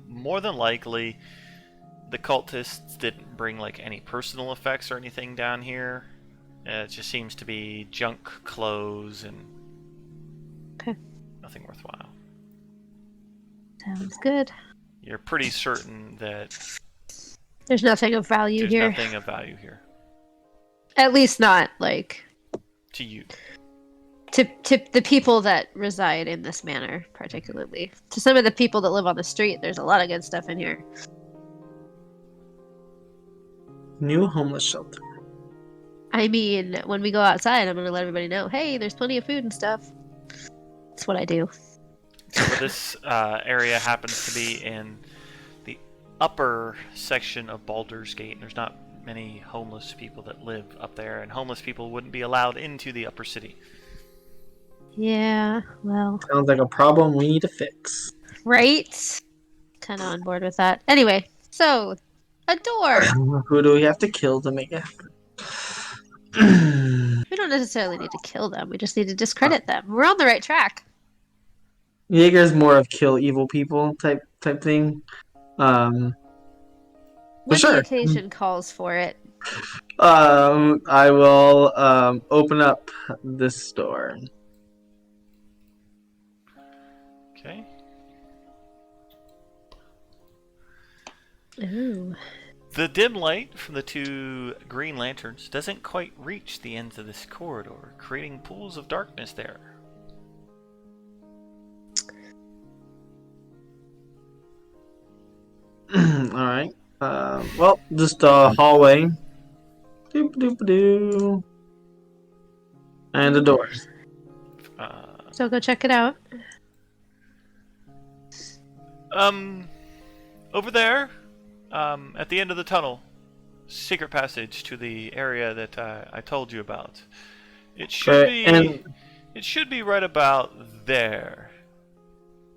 more than likely the cultists didn't bring like any personal effects or anything down here. It just seems to be junk clothes and nothing worthwhile. Sounds good. You're pretty certain that There's nothing of value there's here. nothing of value here. At least not, like, To you. to the people that reside in this manor, particularly. To some of the people that live on the street, there's a lot of good stuff in here. New homeless shelter. I mean, when we go outside, I'm going to let everybody know, hey, there's plenty of food and stuff. That's what I do. So this area happens to be in the upper section of Baldur's Gate. There's not many homeless people that live up there, and homeless people wouldn't be allowed into the upper city. Yeah, well, Sounds like a problem we need to fix. right? Kind of on board with that. Anyway, so, a door. Who do we have to kill to make it happen? We don't necessarily need to kill them. We just need to discredit them. We're on the right track. Jaeger's more of kill evil people type thing. When the sure. occasion calls for it. I will open up this door. Okay. Ooh. The dim light from the two green lanterns doesn't quite reach the ends of this corridor, creating pools of darkness there. Alright. Well, just a hallway. Doop doop doo. And a door. So go check it out. Over there, at the end of the tunnel, secret passage to the area that I told you about. It should be. It should be right about there.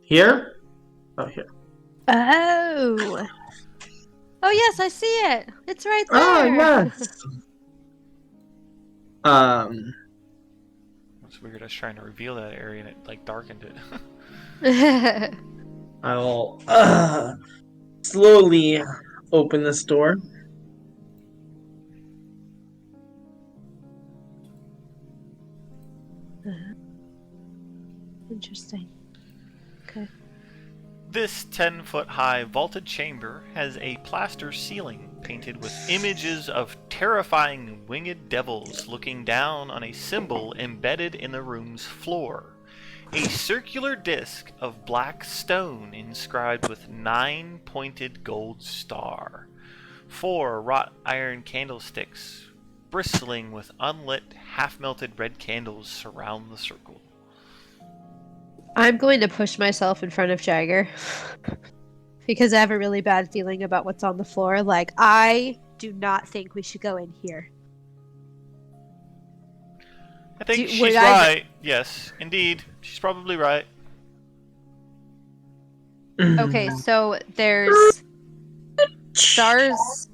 Here? Oh, here. Oh. Oh yes, I see it. It's right there. Oh, yes. It's weird. I was trying to reveal that area and it like darkened it. I will slowly open this door. Interesting. Okay. This 10-foot high vaulted chamber has a plaster ceiling painted with images of terrifying winged devils looking down on a symbol embedded in the room's floor. A circular disc of black stone inscribed with 9 pointed gold star. 4 wrought iron candlesticks bristling with unlit, half-melted red candles surround the circle. I'm going to push myself in front of Jagger because I have a really bad feeling about what's on the floor. Like, I do not think we should go in here. I think she's right. Yes, indeed. She's probably right. Okay, so there's stars.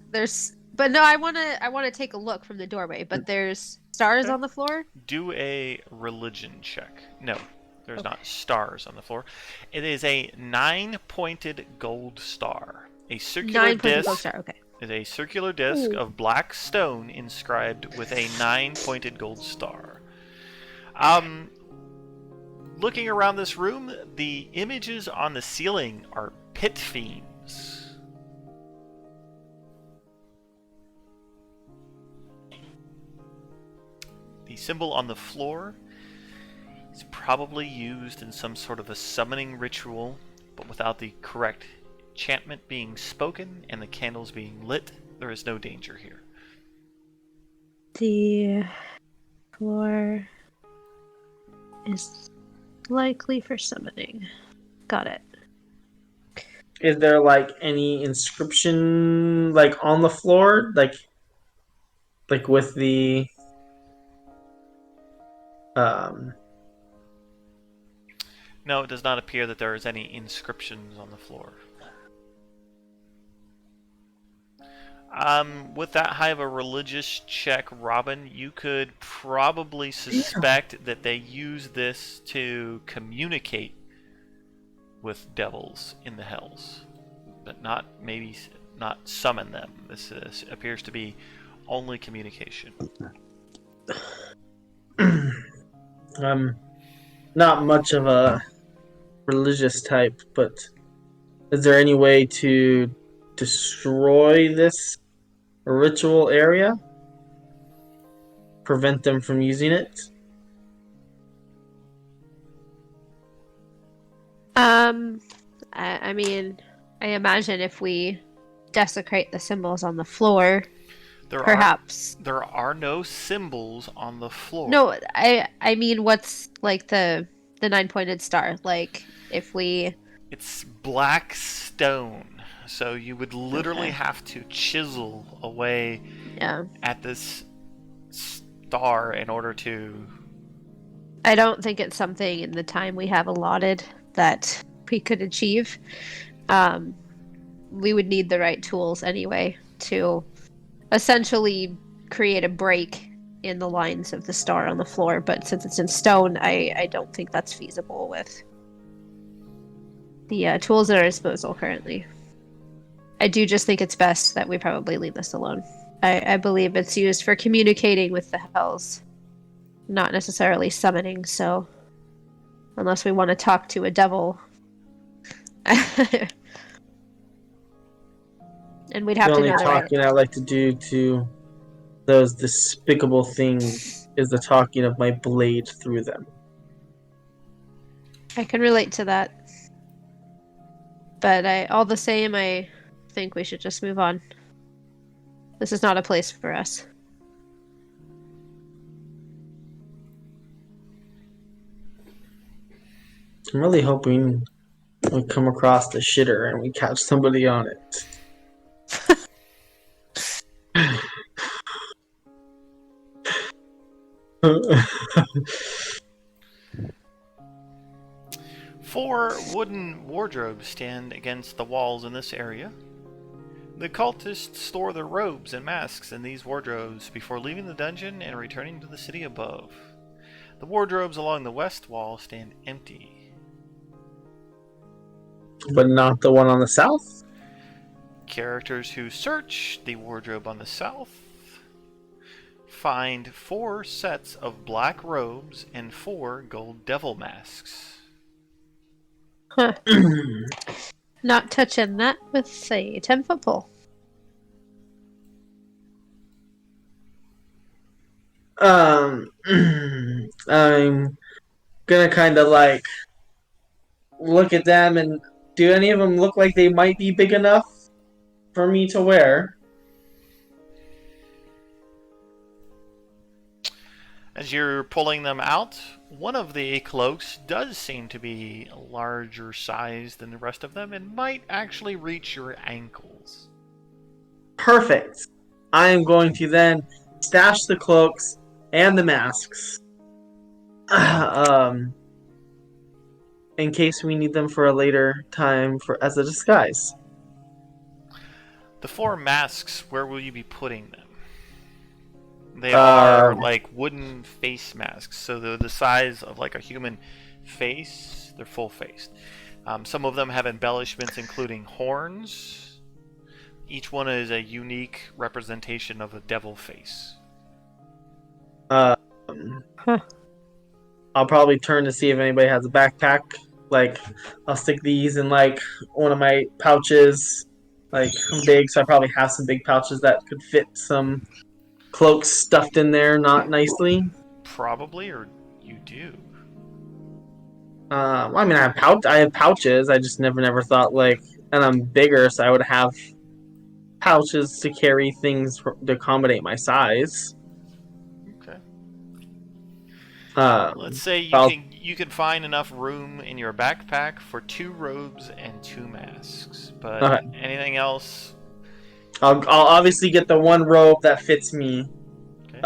But no, I wanna take a look from the doorway. But there's stars on the floor. Do a religion check. No, there's not stars on the floor. It is a 9-pointed gold star. A circular 9-pointed gold disc. star. Okay. Is a circular disc of black stone inscribed with a 9-pointed gold star. Looking around this room, the images on the ceiling are pit fiends. The symbol on the floor is probably used in some sort of a summoning ritual, but without the correct enchantment being spoken and the candles being lit, there is no danger here. The floor is likely for summoning. Got it. Is there like any inscription like on the floor, like with the um? No, it does not appear that there is any inscriptions on the floor. With that high of a religious check, Robin, you could probably suspect that they use this to communicate with devils in the hells, but not summon them. This appears to be only communication. I'm not much of a religious type, but is there any way to destroy this ritual area? Prevent them from using it? I mean, I imagine if we desecrate the symbols on the floor, perhaps. There are no symbols on the floor. No, I mean, what's like the 9-pointed star? Like if we. It's black stone, so you would literally have to chisel away at this star in order to. I don't think it's something in the time we have allotted that we could achieve. We would need the right tools anyway to essentially create a break in the lines of the star on the floor, but since it's in stone, I don't think that's feasible with the tools at our disposal currently. I do just think it's best that we probably leave this alone. I believe it's used for communicating with the hells, not necessarily summoning, so unless we want to talk to a devil. And we'd have The to only know the talking I like to do to those despicable things is the talking of my blade through them. I can relate to that. But all the same, I think we should just move on. This is not a place for us. I'm really hoping we come across the shitter and we catch somebody on it. Four wooden wardrobes stand against the walls in this area. The cultists store their robes and masks in these wardrobes before leaving the dungeon and returning to the city above. The wardrobes along the west wall stand empty. But not the one on the south? Characters who search the wardrobe on the south find 4 sets of black robes and 4 gold devil masks. Huh. Not touching that with a 10-foot pole. I'm gonna kind of like look at them, and do any of them look like they might be big enough for me to wear? As you're pulling them out, one of the cloaks does seem to be a larger size than the rest of them and might actually reach your ankles. Perfect. I am going to then stash the cloaks and the masks. In case we need them for a later time as a disguise. The 4 masks, where will you be putting them? They are like wooden face masks, so they're the size of like a human face. They're full-faced. Some of them have embellishments including horns. Each one is a unique representation of a devil face. I'll probably turn to see if anybody has a backpack. Like, I'll stick these in like one of my pouches. Like, I'm big, so I probably have some big pouches that could fit some cloaks stuffed in there, not nicely. Probably, or you do. I mean, I have pouches. I just never thought like, and I'm bigger, so I would have pouches to carry things to accommodate my size. Let's say I'll you can find enough room in your backpack for 2 robes and 2 masks. But okay. anything else? I'll obviously get the one robe that fits me. Okay.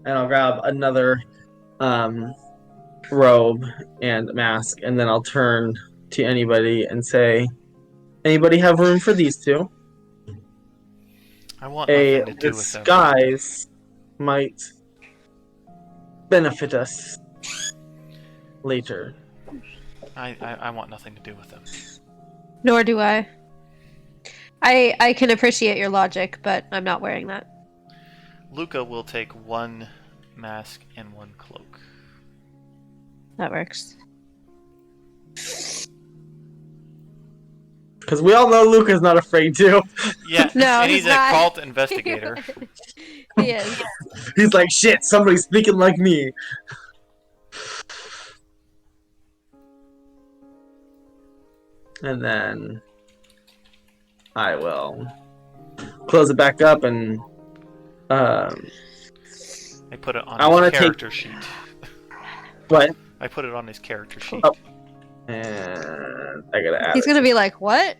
And I'll grab another robe and mask, and then I'll turn to anybody and say, "Anybody have room for these two? I want A nothing to do with them. disguise might benefit us later." I want nothing to do with them. Nor do I. I can appreciate your logic, but I'm not wearing that. Luca will take 1 mask and 1 cloak. That works. Because we all know Luca's not afraid to. Yeah, No, and he's he's a not. cult investigator. He is. He's like, shit, somebody's speaking like me. And then I will close it back up and I put it on I his want to character take sheet. what? I put it on his character sheet. Oh. And I gotta add He's it. gonna be like, what?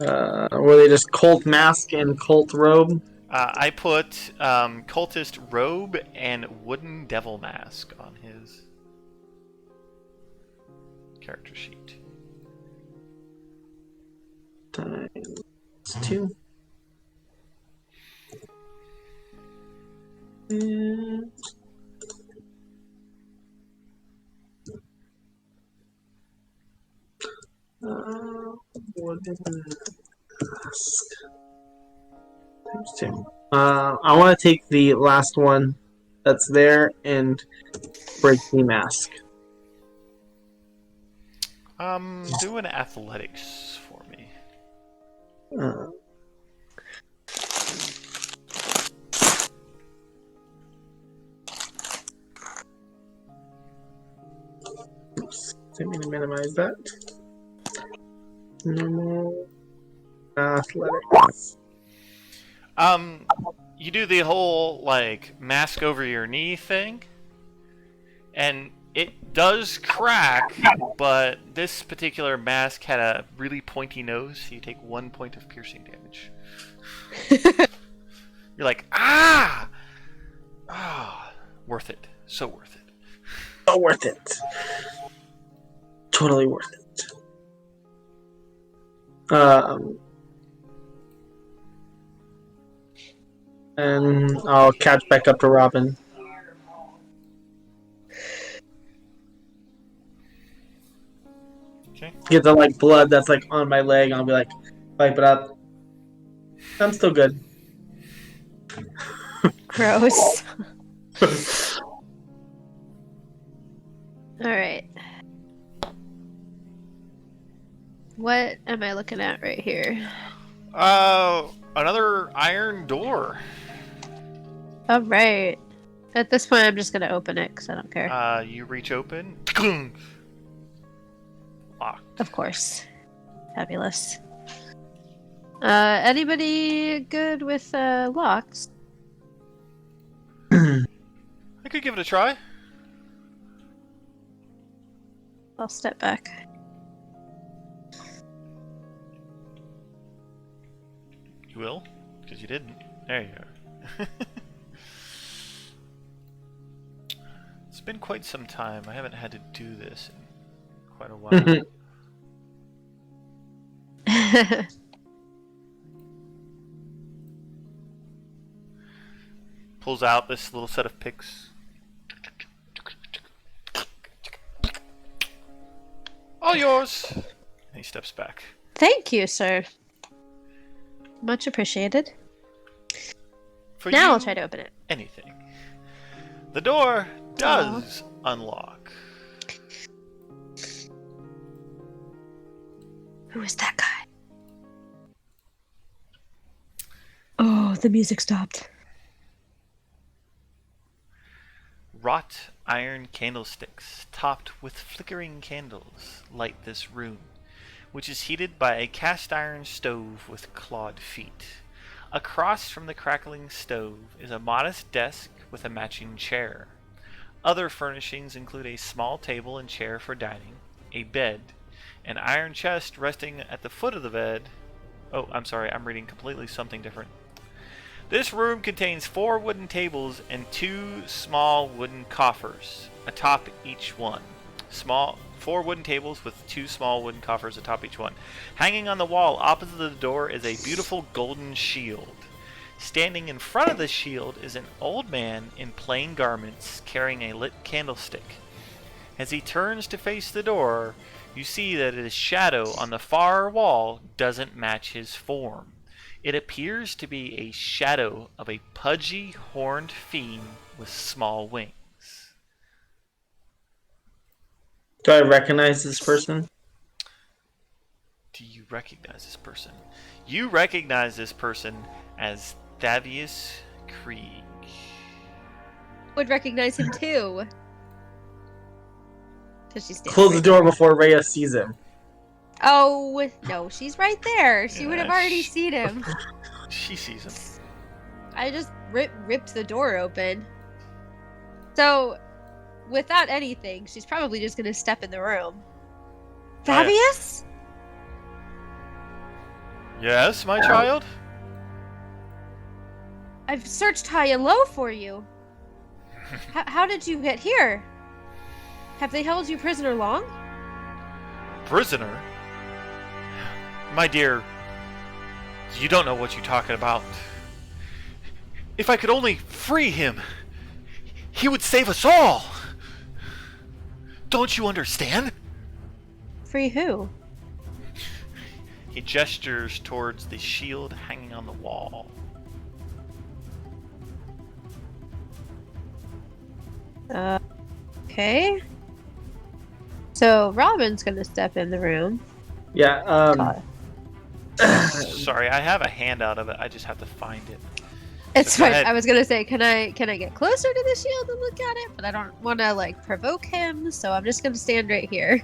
Were they just cult mask and cult robe? I put cultist robe and wooden devil mask on his character sheet. Times 2. And wooden mask times 2. I want to take the last one that's there and break the mask. Do an athletics for me. Oops. Didn't mean to minimize that. Normal athletics. You do the whole like mask over your knee thing, and it does crack, but this particular mask had a really pointy nose, so you take 1 point of piercing damage. You're like, ah! Ah, worth it. So worth it. So worth it. Totally worth it. And I'll catch back up to Robin. Okay. Get the like blood that's like on my leg. I'll be like, wipe it up. I'm still good. Gross. Alright. What am I looking at right here? Another iron door. Alright. At this point, I'm just gonna open it because I don't care. You reach open. Locked. Of course. Fabulous. Anybody good with locks? I could give it a try. I'll step back. You will? Because you didn't. There you are. It's been quite some time. I haven't had to do this in quite a while. Pulls out this little set of picks. All yours! And he steps back. Thank you, sir. Much appreciated. For Now you, I'll try to open it. anything. The door does unlock. Who is that guy? Oh, the music stopped. Wrought iron candlesticks, topped with flickering candles, light this room, which is heated by a cast iron stove with clawed feet. Across from the crackling stove is a modest desk with a matching chair. Other furnishings include a small table and chair for dining, a bed, an iron chest resting at the foot of the bed. Oh, I'm sorry, I'm reading completely something different. This room contains 4 wooden tables and 2 small wooden coffers atop each one. 4 wooden tables with 2 small wooden coffers atop each one. Hanging on the wall opposite the door is a beautiful golden shield. Standing in front of the shield is an old man in plain garments carrying a lit candlestick. As he turns to face the door, you see that his shadow on the far wall doesn't match his form. It appears to be a shadow of a pudgy, horned fiend with small wings. Do I recognize this person? Do you recognize this person? You recognize this person as Thavius Krieg. Would recognize him too. Because she's standing Close the right door there. before Rhea sees him. Oh, no, she's right there. She Yeah, would have already seen him. She sees him. I just ripped the door open. So, without anything, she's probably just going to step in the room. Oh, yeah. Thavius? Yes, my child? I've searched high and low for you. How did you get here? Have they held you prisoner long? Prisoner? My dear, you don't know what you're talking about. If I could only free him, he would save us all. Don't you understand? Free who? He gestures towards the shield hanging on the wall. Okay. So Robin's gonna step in the room. Yeah, Sorry, I have a handout of it. I just have to find it. It's Go fine. ahead. I was gonna say, can I get closer to the shield and look at it? But I don't want to like provoke him, so I'm just gonna stand right here.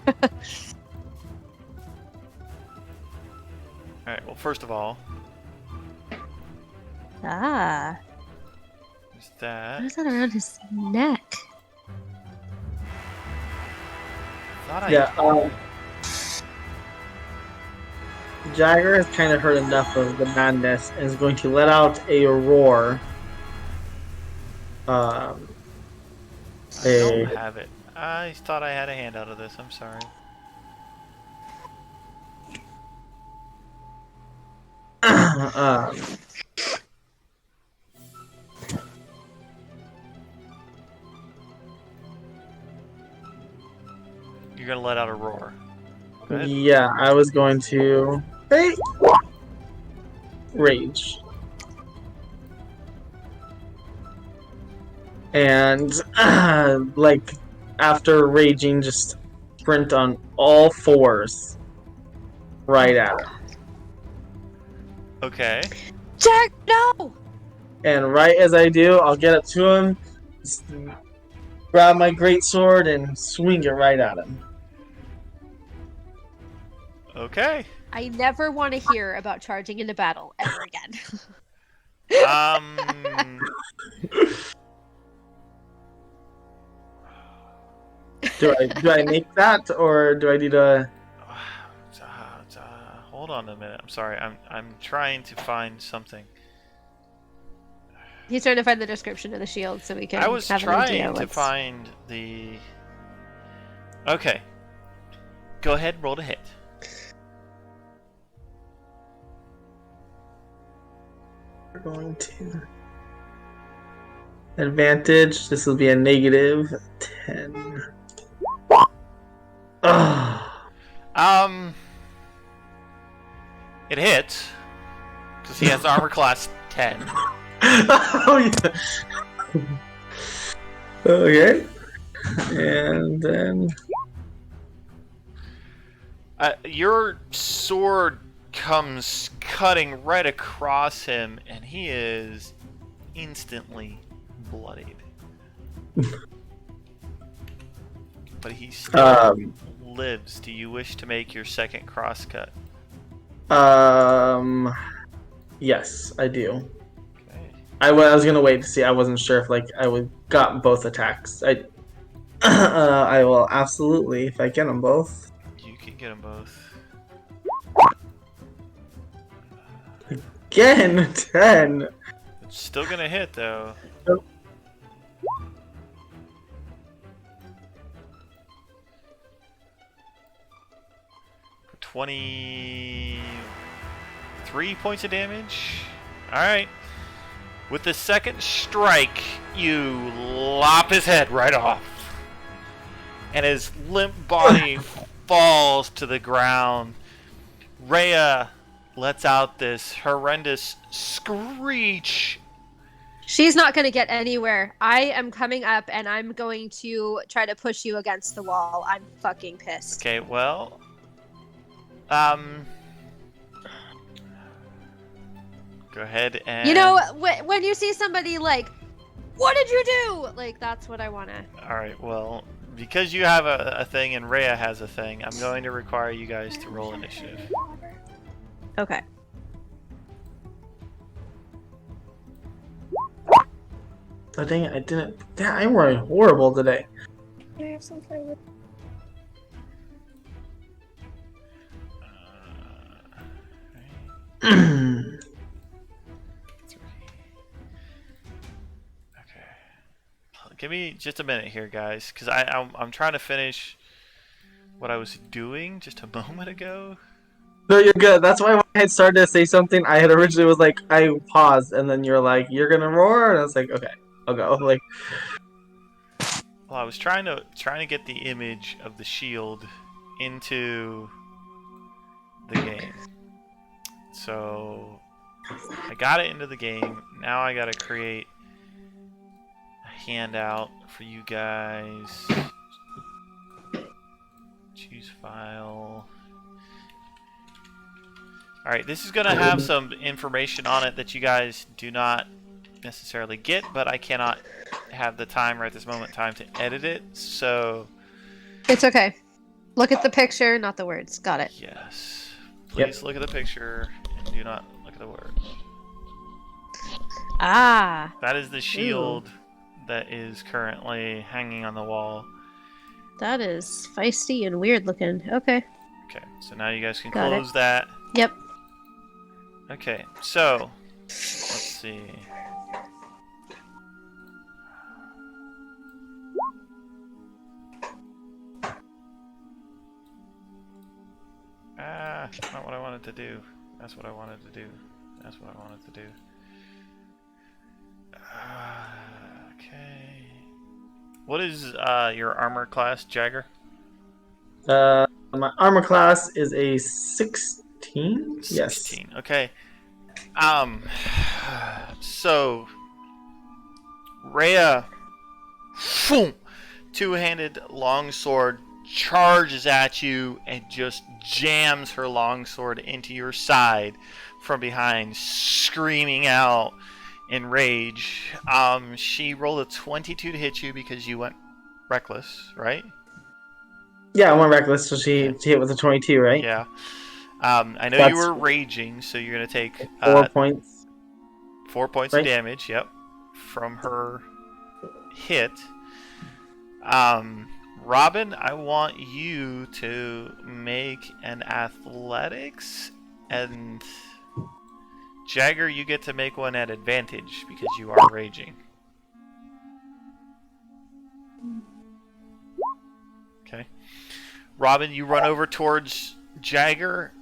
Alright, well, first of all, Ah, there's that. what is that around his neck? Thought yeah. Jagger has kind of heard enough of the madness and is going to let out a roar. I don't have it. I thought I had a handout of this. I'm sorry. You're gonna let out a roar. Go ahead. Yeah, I was going to rage. And like after raging, just sprint on all fours right at him. Okay. Jack, no! And right as I do, I'll get up to him, just grab my greatsword, and swing it right at him. Okay. I never want to hear about charging into battle ever again. Do I make that, or do I need a? Hold on a minute. I'm sorry. I'm trying to find something. He's trying to find the description of the shield so we can I was have an idea trying to what's... find the. Okay. Go ahead. Roll to hit. We're going to advantage. This will be a negative 10. It hits because he has armor class 10. Oh yeah. Okay. And then Your sword comes cutting right across him, and he is instantly bloodied. But he still lives. Do you wish to make your second crosscut? yes, I do. Okay. was gonna wait to see. I wasn't sure if like I would got both attacks. I will absolutely if I get them both. You can get them both. Again, 10. It's still gonna hit though. Nope. 23 points of damage. Alright. With the second strike, you lop his head right off. And his limp body falls to the ground. Rhea lets out this horrendous screech. She's not going to get anywhere. I am coming up and I'm going to try to push you against the wall. I'm fucking pissed. Okay, well, go ahead and... You know, when you see somebody like, what did you do? Like, that's what I want to... Alright, well, because you have a thing and Rhea has a thing, I'm going to require you guys to roll initiative. Okay. Oh, dang it, I didn't. Damn, I'm wearing horrible today. I have some flavor. Three. Okay. Give me just a minute here, guys, because I'm trying to finish what I was doing just a moment ago. No, you're good. That's why when I had started to say something, I had originally was like, I paused, and then you're like, you're gonna roar, and I was like, okay, I'll go. Like, Well, I was trying to get the image of the shield into the game. So I got it into the game. Now I gotta create a handout for you guys. Choose file. Alright, this is gonna have some information on it that you guys do not necessarily get, but I cannot have the time right this moment to edit it, so... It's okay. Look at the picture, not the words. Got it. Yes. Please look at the picture and do not look at the words. Ah. That is the shield that is currently hanging on the wall. That is feisty and weird looking. Okay. Okay, so now you guys can Got close that. Yep. Okay, so let's see. Not what I wanted to do. That's what I wanted to do. That's what I wanted to do. Okay. What is your armor class, Jagger? my armor class is a 16. 16. Okay. So Rhea, boom, two-handed longsword charges at you and just jams her longsword into your side from behind, screaming out in rage. She rolled a 22 to hit you because you went reckless, right? Yeah, I went reckless, so she hit with a 22, right? Yeah. I know you That's- were raging, so you're gonna take 4 points. 4 points Right. of damage. Yep, from her hit. Robin, I want you to make an athletics, and Jagger, you get to make one at advantage because you are raging. Okay. Robin, you run over towards Jagger,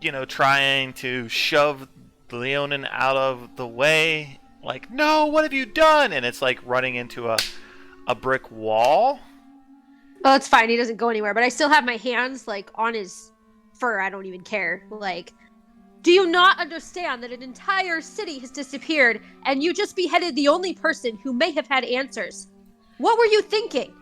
you know, trying to shove Leonin out of the way. Like, no, what have you done? And it's like running into a brick wall. Oh, it's fine. He doesn't go anywhere. But I still have my hands, like, on his fur. I don't even care. Like, do you not understand that an entire city has disappeared and you just beheaded the only person who may have had answers? What were you thinking?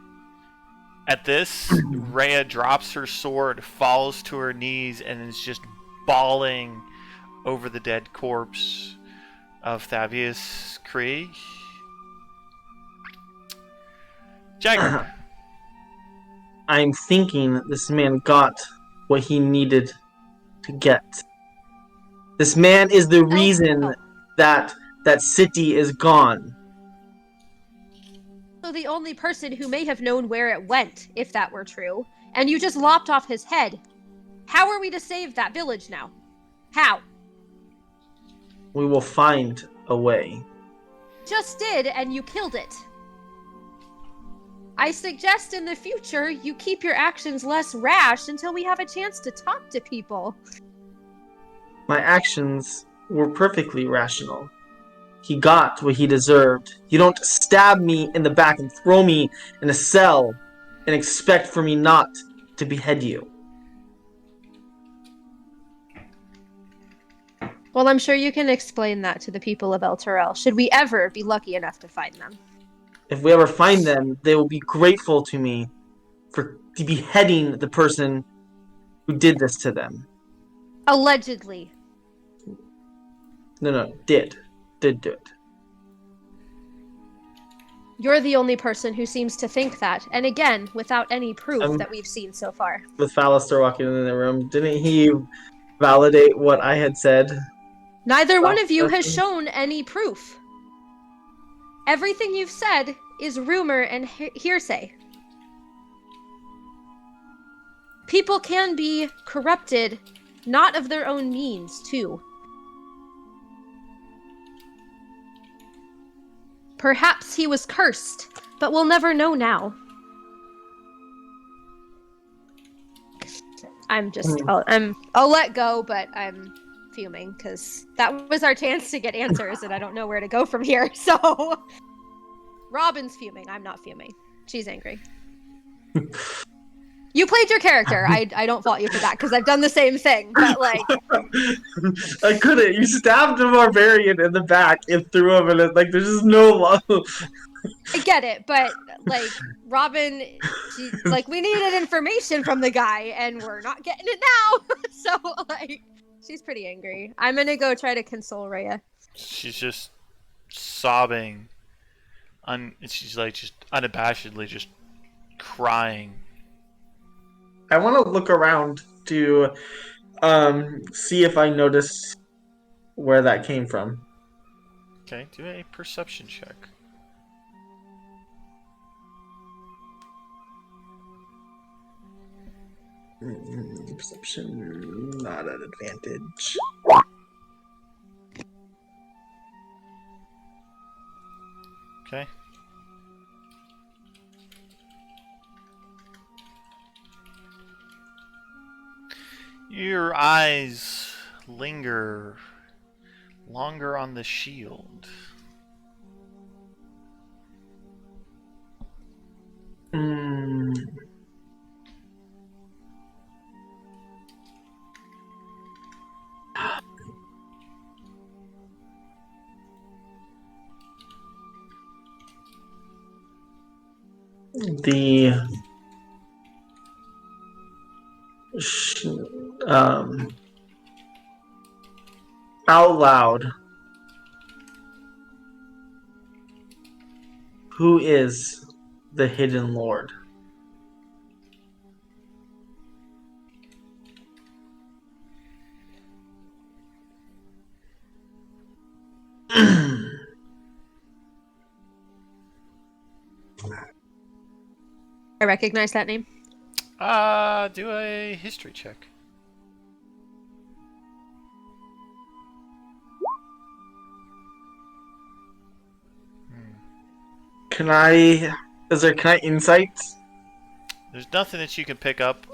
At this, Rhea drops her sword, falls to her knees, and is just bawling over the dead corpse of Thavius Krieg. Jagger. I'm thinking this man got what he needed to get. This man is the reason that that city is gone. So the only person who may have known where it went, if that were true, and you just lopped off his head. How are we to save that village now? How? We will find a way. Just did, and you killed it. I suggest in the future you keep your actions less rash until we have a chance to talk to people. My actions were perfectly rational. He got what he deserved. You don't stab me in the back and throw me in a cell and expect for me not to behead you. Well, I'm sure you can explain that to the people of El Terrell, should we ever be lucky enough to find them. If we ever find them, they will be grateful to me for beheading the person who did this to them. Allegedly. No, did do it. You're the only person who seems to think that, and again, without any proof that we've seen so far. With Fallister walking in the room, didn't he validate what I had said? Neither one of you has shown any proof. Everything you've said is rumor and hearsay. People can be corrupted, not of their own means, too. Perhaps he was cursed, but we'll never know now. I'll let go, but I'm fuming because that was our chance to get answers and I don't know where to go from here. So Robin's fuming. I'm not fuming. She's angry. You played your character. I don't fault you for that because I've done the same thing. But like, I couldn't. You stabbed a barbarian in the back and threw him in it. Like there's just no love. I get it, but like Robin, we needed information from the guy and we're not getting it now. So like, she's pretty angry. I'm gonna go try to console Rhea. She's just sobbing. She's like just unabashedly just crying. I want to look around to see if I notice where that came from. Okay, do a perception check. Perception, not an advantage. Okay. Your eyes linger longer on the shield. The out loud, who is the hidden lord? I recognize that name. Do a history check. Can I insight? There's nothing that you can pick up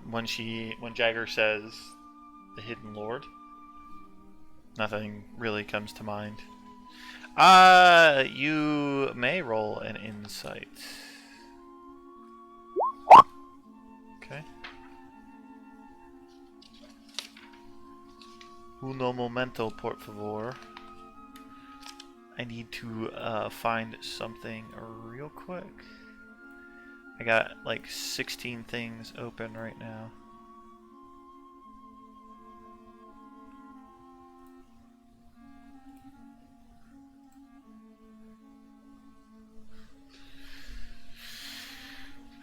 when Jagger says the hidden lord. Nothing really comes to mind. You may roll an insight. Okay. Uno momento, por favor. I need to find something real quick. I got like 16 things open right now.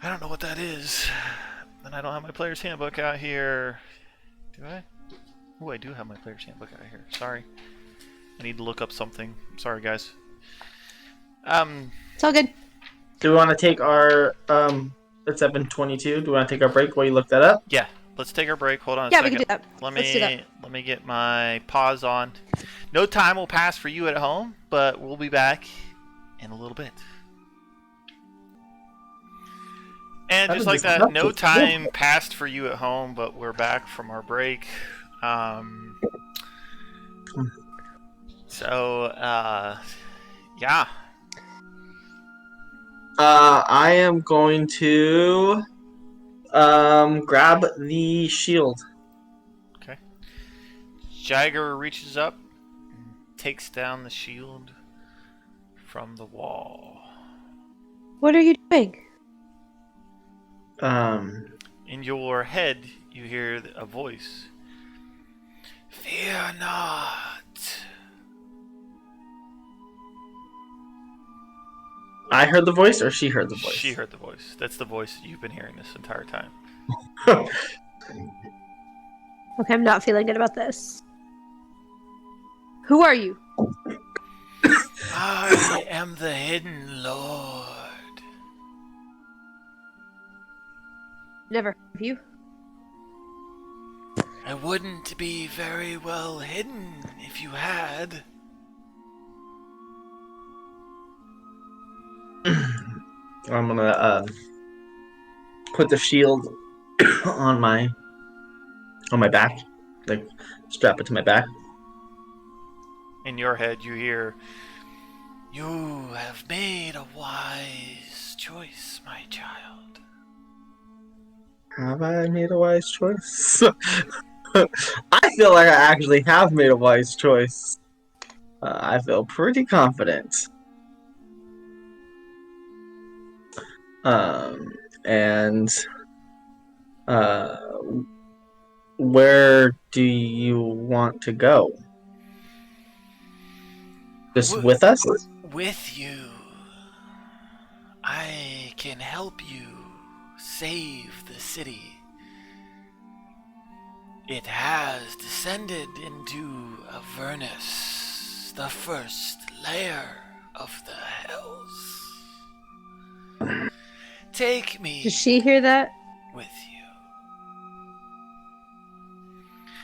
I don't know what that is. And I don't have my player's handbook out here. Do I? Oh, I do have my player's handbook out here. Sorry. I need to look up something. Sorry, guys. It's all good. Do we want to take our it's 7:22. Do we want to take our break while you look that up? Yeah. Let's take our break. Hold on a Yeah, second. we can do that. Let's do that. Let me get my pause on. No time will pass for you at home, but we'll be back in a little bit. And just like that, no time passed for you at home, but we're back from our break. Yeah. I am going to grab the shield. Okay. Jagger reaches up and takes down the shield from the wall. What are you doing? In your head, you hear a voice. Fear not. I heard the voice, or she heard the voice? She heard the voice. That's the voice you've been hearing this entire time. Okay, I'm not feeling good about this. Who are you? I am the Hidden Lord. Never heard of you. I wouldn't be very well hidden if you had. I'm gonna put the shield on my back, like strap it to my back. In your head, you hear, "You have made a wise choice, my child." Have I made a wise choice? I feel like I actually have made a wise choice. I feel pretty confident. And where do you want to go? Just with us? With you. I can help you save the city. It has descended into Avernus, the first layer of the hells. Take me Does she hear that? with you.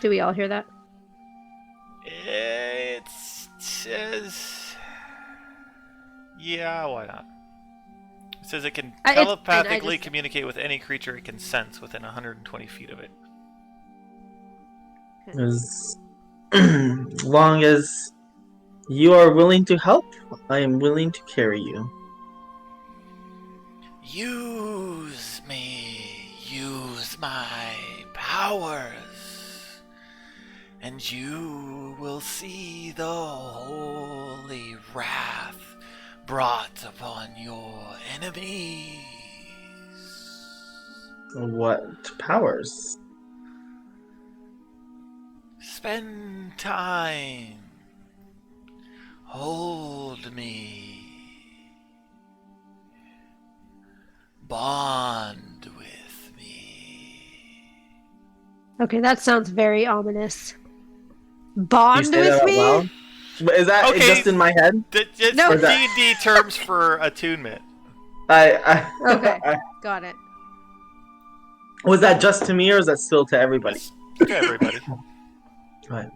Do we all hear that? It says... Yeah, why not? It says it can It's fine, I telepathically just- communicate with any creature it can sense within 120 feet of it. As long as you are willing to help, I am willing to carry you. Use me. Use my powers. And you will see the holy wrath brought upon your enemies. What powers? Spend time. Hold me. Bond with me. Okay, that sounds very ominous. You Bond say with that out me? loud? But is that Okay. just in my head? It's No. D&D terms for attunement. Okay, I got it. was that just to me, or is that still to everybody? It's to everybody. Right.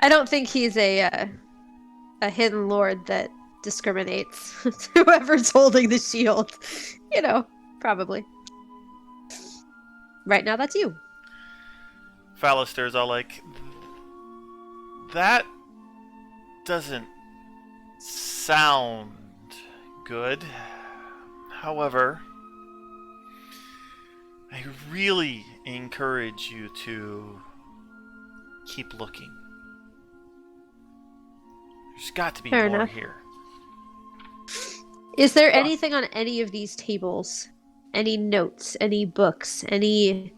I don't think he's a hidden lord that discriminates. Whoever's holding the shield, you know, probably. Right now, that's you. Fallister's all like, that doesn't sound good. However, I really encourage you to keep looking. There's got to be Fair more enough. here. Is there anything on any of these tables? Any notes? Any books? Anything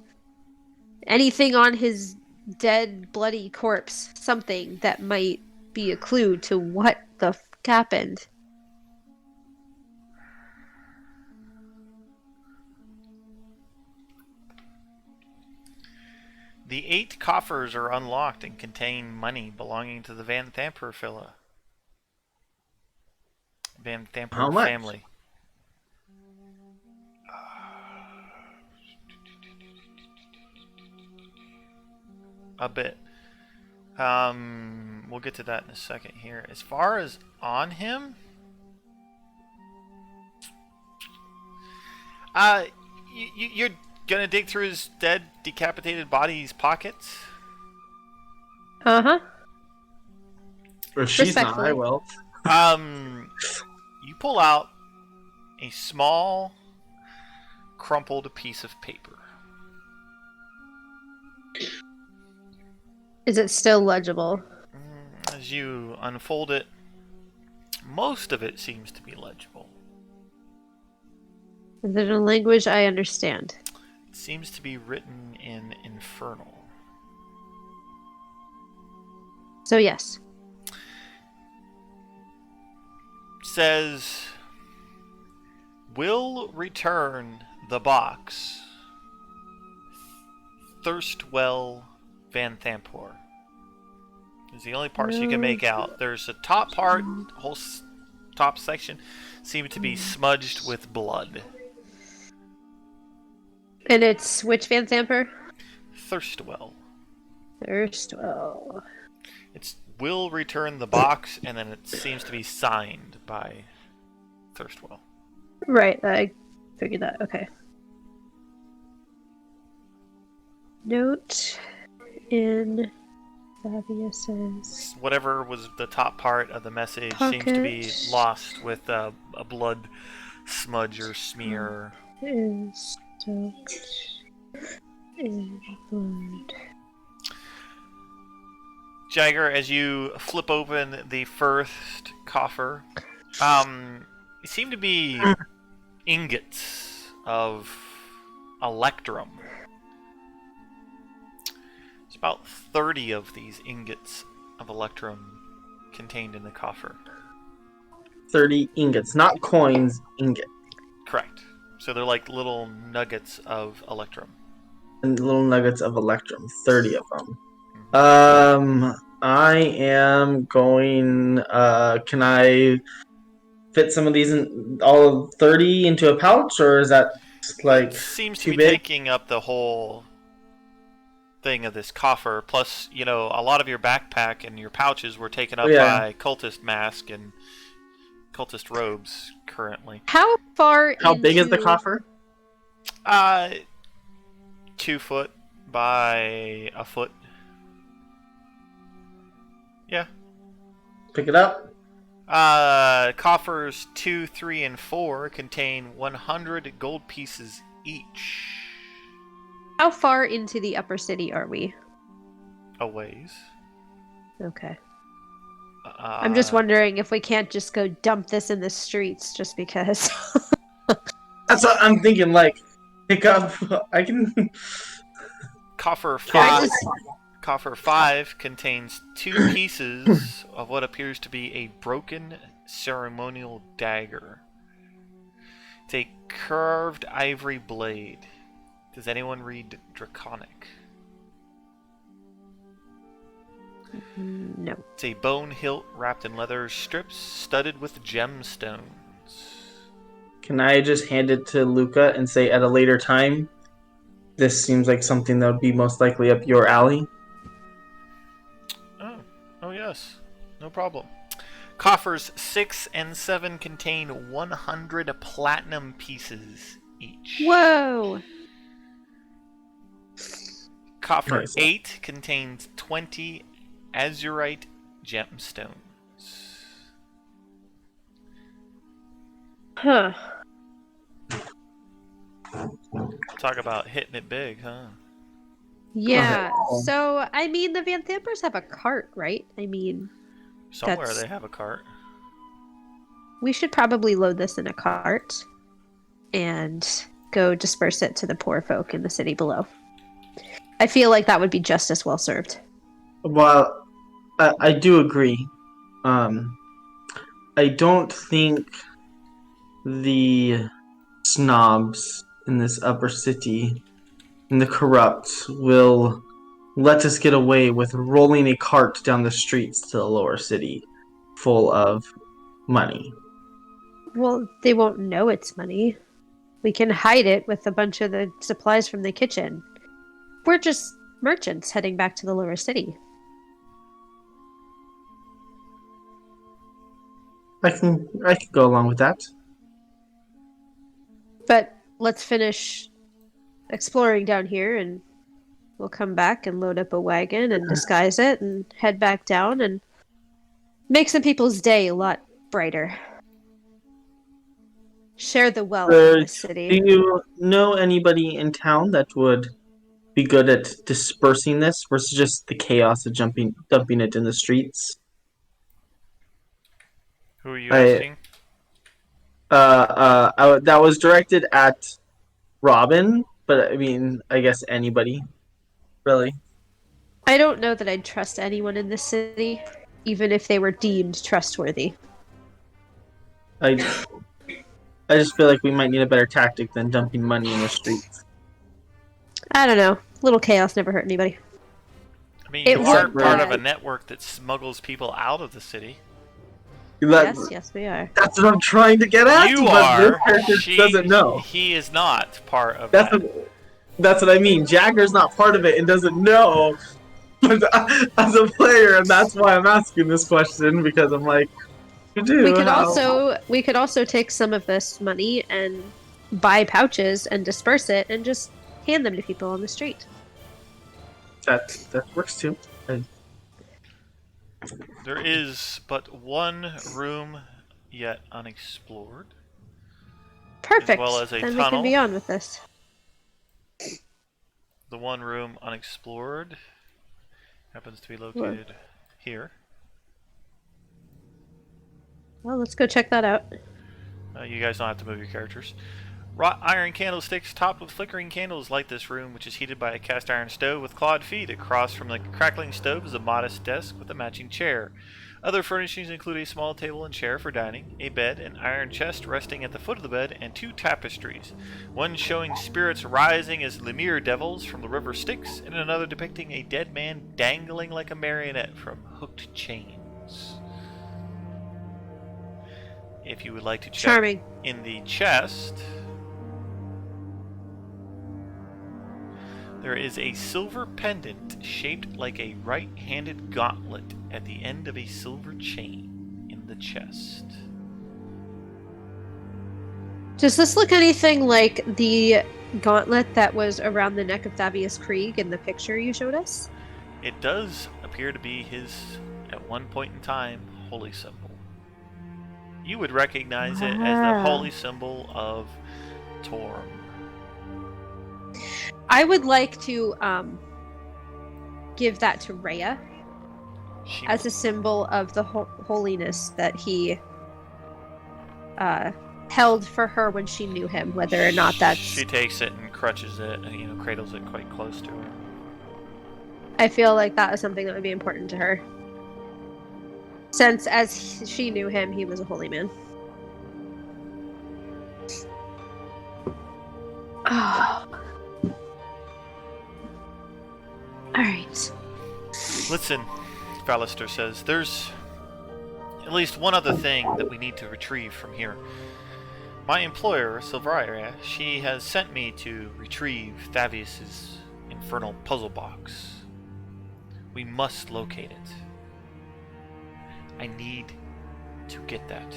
on his dead, bloody corpse? Something that might be a clue to what the f happened? The 8 coffers are unlocked and contain money belonging to the Van Thamper villa. Van How Thamper much? family. A bit. We'll get to that in a second here. As far as on him, you're gonna dig through his dead, decapitated body's pockets. Uh-huh. If she's not, I Respectfully. will. You pull out a small, crumpled piece of paper. Is it still legible? As you unfold it, most of it seems to be legible. Is it a language I understand? It seems to be written in Infernal. So yes. Says, will return the box. Thirstwell Van Thampor. Is the only parts you can make out. There's a top part, whole top section, seem to be smudged with blood. And it's which Van Thamper? Thirstwell. Thirstwell. It's will return the box, and then it seems to be signed by Thirstwell. Right, I figured that. Okay. Note in Fabius's Whatever was the top part of the message seems to be pocket lost with a blood smudge or smear. is soaked in blood. Jagger, as you flip open the first coffer, it seemed to be ingots of electrum. There's about 30 of these ingots of electrum contained in the coffer. 30 ingots, not coins, ingot. Correct. So they're like little nuggets of electrum. And little nuggets of electrum, 30 of them. I am going. Can I fit some of these in all 30 into a pouch, or is that like It seems to too be big? taking up the whole thing of this coffer. Plus, a lot of your backpack and your pouches were taken up Yeah. by cultist mask and cultist robes currently. How far How big is the into- coffer? 2 foot by a foot. Yeah. Pick it up. Coffers 2, 3, and 4 contain 100 gold pieces each. How far into the upper city are we? A ways. Okay. I'm just wondering if we can't just go dump this in the streets just because. That's what I'm thinking. Like, pick up. I can. Coffer I 5. just- Coffer 5 contains 2 pieces of what appears to be a broken ceremonial dagger. It's a curved ivory blade. Does anyone read Draconic? No. It's a bone hilt wrapped in leather strips studded with gemstones. Can I just hand it to Luca and say at a later time, this seems like something that would be most likely up your alley? Oh yes, no problem. Coffers 6 and 7 contain 100 platinum pieces each. Whoa! Coffer Nice. 8 contains 20 azurite gemstones. Huh. Talk about hitting it big, huh? Yeah. Oh. So, I mean, the Van Thampers have a cart, right? I mean, Somewhere That's- they have a cart. we should probably load this in a cart and go disperse it to the poor folk in the city below. I feel like that would be just as well served. Well, I do agree. I don't think the snobs in this upper city and the corrupt will let us get away with rolling a cart down the streets to the lower city full of money. Well, they won't know it's money. We can hide it with a bunch of the supplies from the kitchen. We're just merchants heading back to the lower city. I can go along with that. But let's finish exploring down here and we'll come back and load up a wagon and disguise it and head back down and make some people's day a lot brighter. Share the wealth in this Do city. you know anybody in town that would be good at dispersing this versus just the chaos of dumping it in the streets? Who are you asking? That was directed at Robin, but I mean, I guess anybody, really. I don't know that I'd trust anyone in this city, even if they were deemed trustworthy. I just feel like we might need a better tactic than dumping money in the streets. I don't know. Little chaos never hurt anybody. I mean, It you are would, part of but- a network that smuggles people out of the city. Yes, we are. That's what I'm trying to get at. You but are. This character doesn't know. He is not part of That's that. that's what I mean. Jagger's not part of it and doesn't know as a player, and that's why I'm asking this question because I'm like, We could also take some of this money and buy pouches and disperse it and just hand them to people on the street. that works too. There is but one room yet unexplored. Perfect. well as a then we tunnel. can be on with this. The one room unexplored happens to be located here. Well, let's go check that out. You guys don't have to move your characters. Wrought iron candlesticks topped with flickering candles light this room, which is heated by a cast iron stove with clawed feet. Across from the crackling stove is a modest desk with a matching chair. Other furnishings include a small table and chair for dining, a bed, an iron chest resting at the foot of the bed, and two tapestries. One showing spirits rising as Lemire devils from the river Styx, and another depicting a dead man dangling like a marionette from hooked chains. If you would like to check Charming. in the chest, there is a silver pendant shaped like a right-handed gauntlet at the end of a silver chain in the chest. Does this look anything like the gauntlet that was around the neck of Thavius Krieg in the picture you showed us? It does appear to be his, at one point in time, holy symbol. You would recognize it as the holy symbol of Torm. I would like to give that to Rhea as a symbol of the holiness that he held for her when she knew him, whether or not that's... She takes it and crutches it and, cradles it quite close to her. I feel like that is something that would be important to her. Since, as she knew him, he was a holy man. Oh. Alright. Listen, Ballister says, there's at least one other thing that we need to retrieve from here. My employer, Silvaria, she has sent me to retrieve Thavius's infernal puzzle box. We must locate it. I need to get that.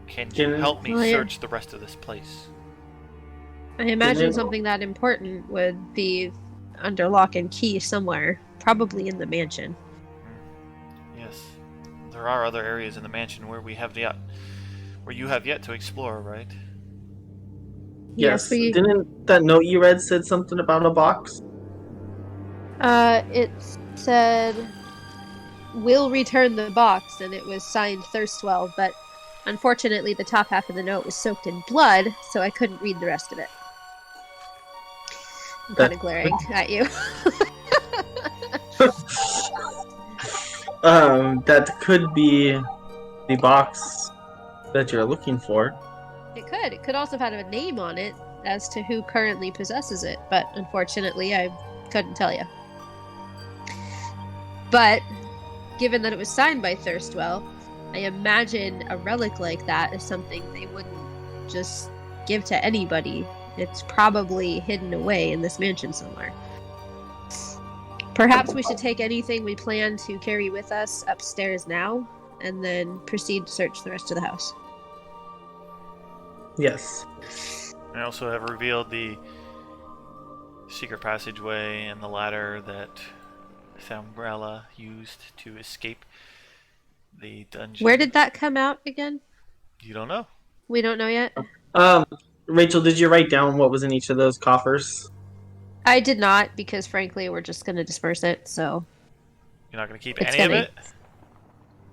Can you help me search the rest of this place? I imagine something that important would be under lock and key somewhere, probably in the mansion. Yes, there are other areas in the mansion where you have yet to explore, right? Yes. Didn't that note you read said something about a box? It said, "Will return the box," and it was signed Thirstwell, but unfortunately the top half of the note was soaked in blood, so I couldn't read the rest of it. I'm kind of glaring at you. That could be the box that you're looking for. It could. It could also have had a name on it as to who currently possesses it, but unfortunately I couldn't tell you. But given that it was signed by Thirstwell, I imagine a relic like that is something they wouldn't just give to anybody. It's probably hidden away in this mansion somewhere. Perhaps we should take anything we plan to carry with us upstairs now, and then proceed to search the rest of the house. Yes. I also have revealed the secret passageway and the ladder that Sambrella used to escape the dungeon. Where did that come out again? You don't know. We don't know yet. Rachel, did you write down what was in each of those coffers? I did not, because frankly, we're just going to disperse it, so... You're not going to keep It's any of gonna- it?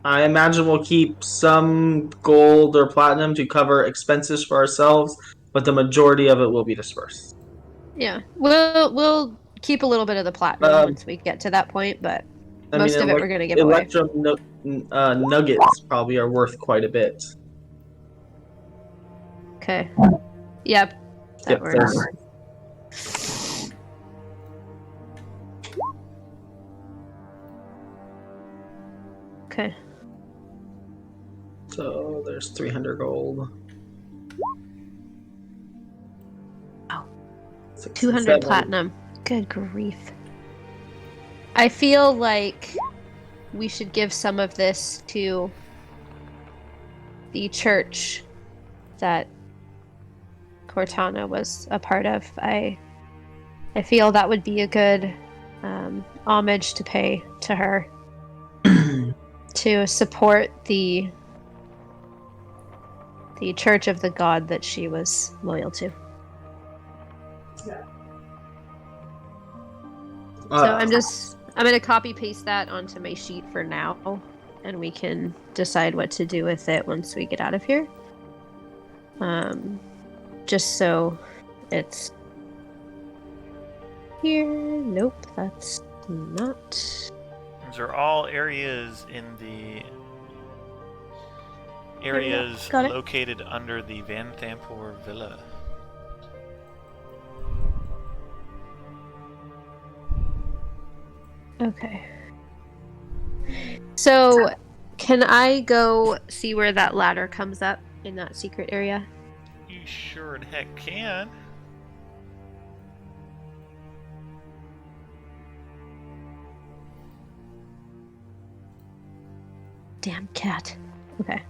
I imagine we'll keep some gold or platinum to cover expenses for ourselves, but the majority of it will be dispersed. Yeah, we'll keep a little bit of the platinum once we get to that point, but most of it we're going to give away. Electrum nuggets probably are worth quite a bit. Okay. Yep. That Yep, works. those. Okay. So there's 300 gold. Oh. 67. 200 platinum. Good grief. I feel like we should give some of this to the church that Cortana was a part of. I feel that would be a good homage to pay to her to support the church of the god that she was loyal to. So I'm gonna copy paste that onto my sheet for now, and we can decide what to do with it once we get out of here. Just so it's here. Nope, that's not. These are all areas in the areas Got it. located under the Van Thampor Villa. Okay. So, can I go see where that ladder comes up in that secret area? You sure in heck can. Damn cat. Okay.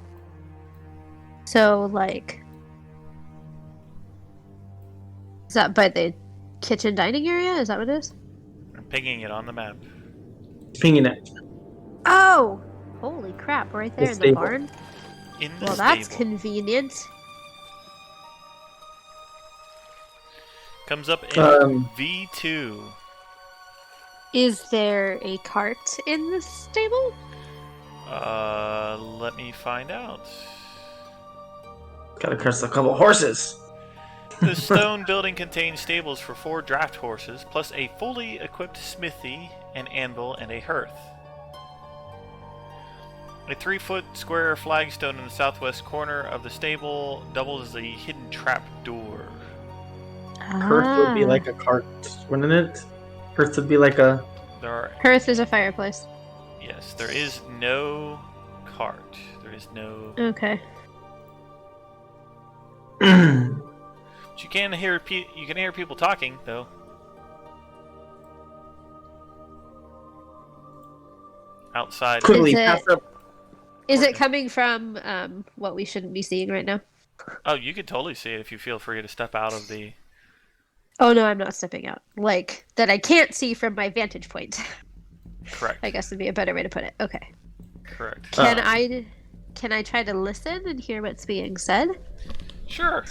So, like... Is that by the kitchen dining area? Is that what it is? I'm pinging it on the map. Pinging it. Oh! Holy crap, right there The in the stable. barn? In the Well, that's stable. convenient. Comes up in V2. Is there a cart in the stable? Let me find out. Gotta curse a couple horses. The stone building contains stables for 4 draft horses, plus a fully equipped smithy, an anvil, and a hearth. A 3-foot square flagstone in the southwest corner of the stable doubles as a hidden trap door. Hearth would be like a cart, wouldn't it? Hearth would be like a... There are, Hearth is a fireplace. yes, there is no cart. There is no. Okay. But you can hear people talking though. Outside. Quickly, Is it- pass up. Is it coming from what we shouldn't be seeing right now? Oh, you could totally see it if you feel free to step out of the. Oh no, I'm not stepping out. Like, that I can't see from my vantage point. Correct. I guess would be a better way to put it. Okay. Correct. Can I try to listen and hear what's being said? Sure.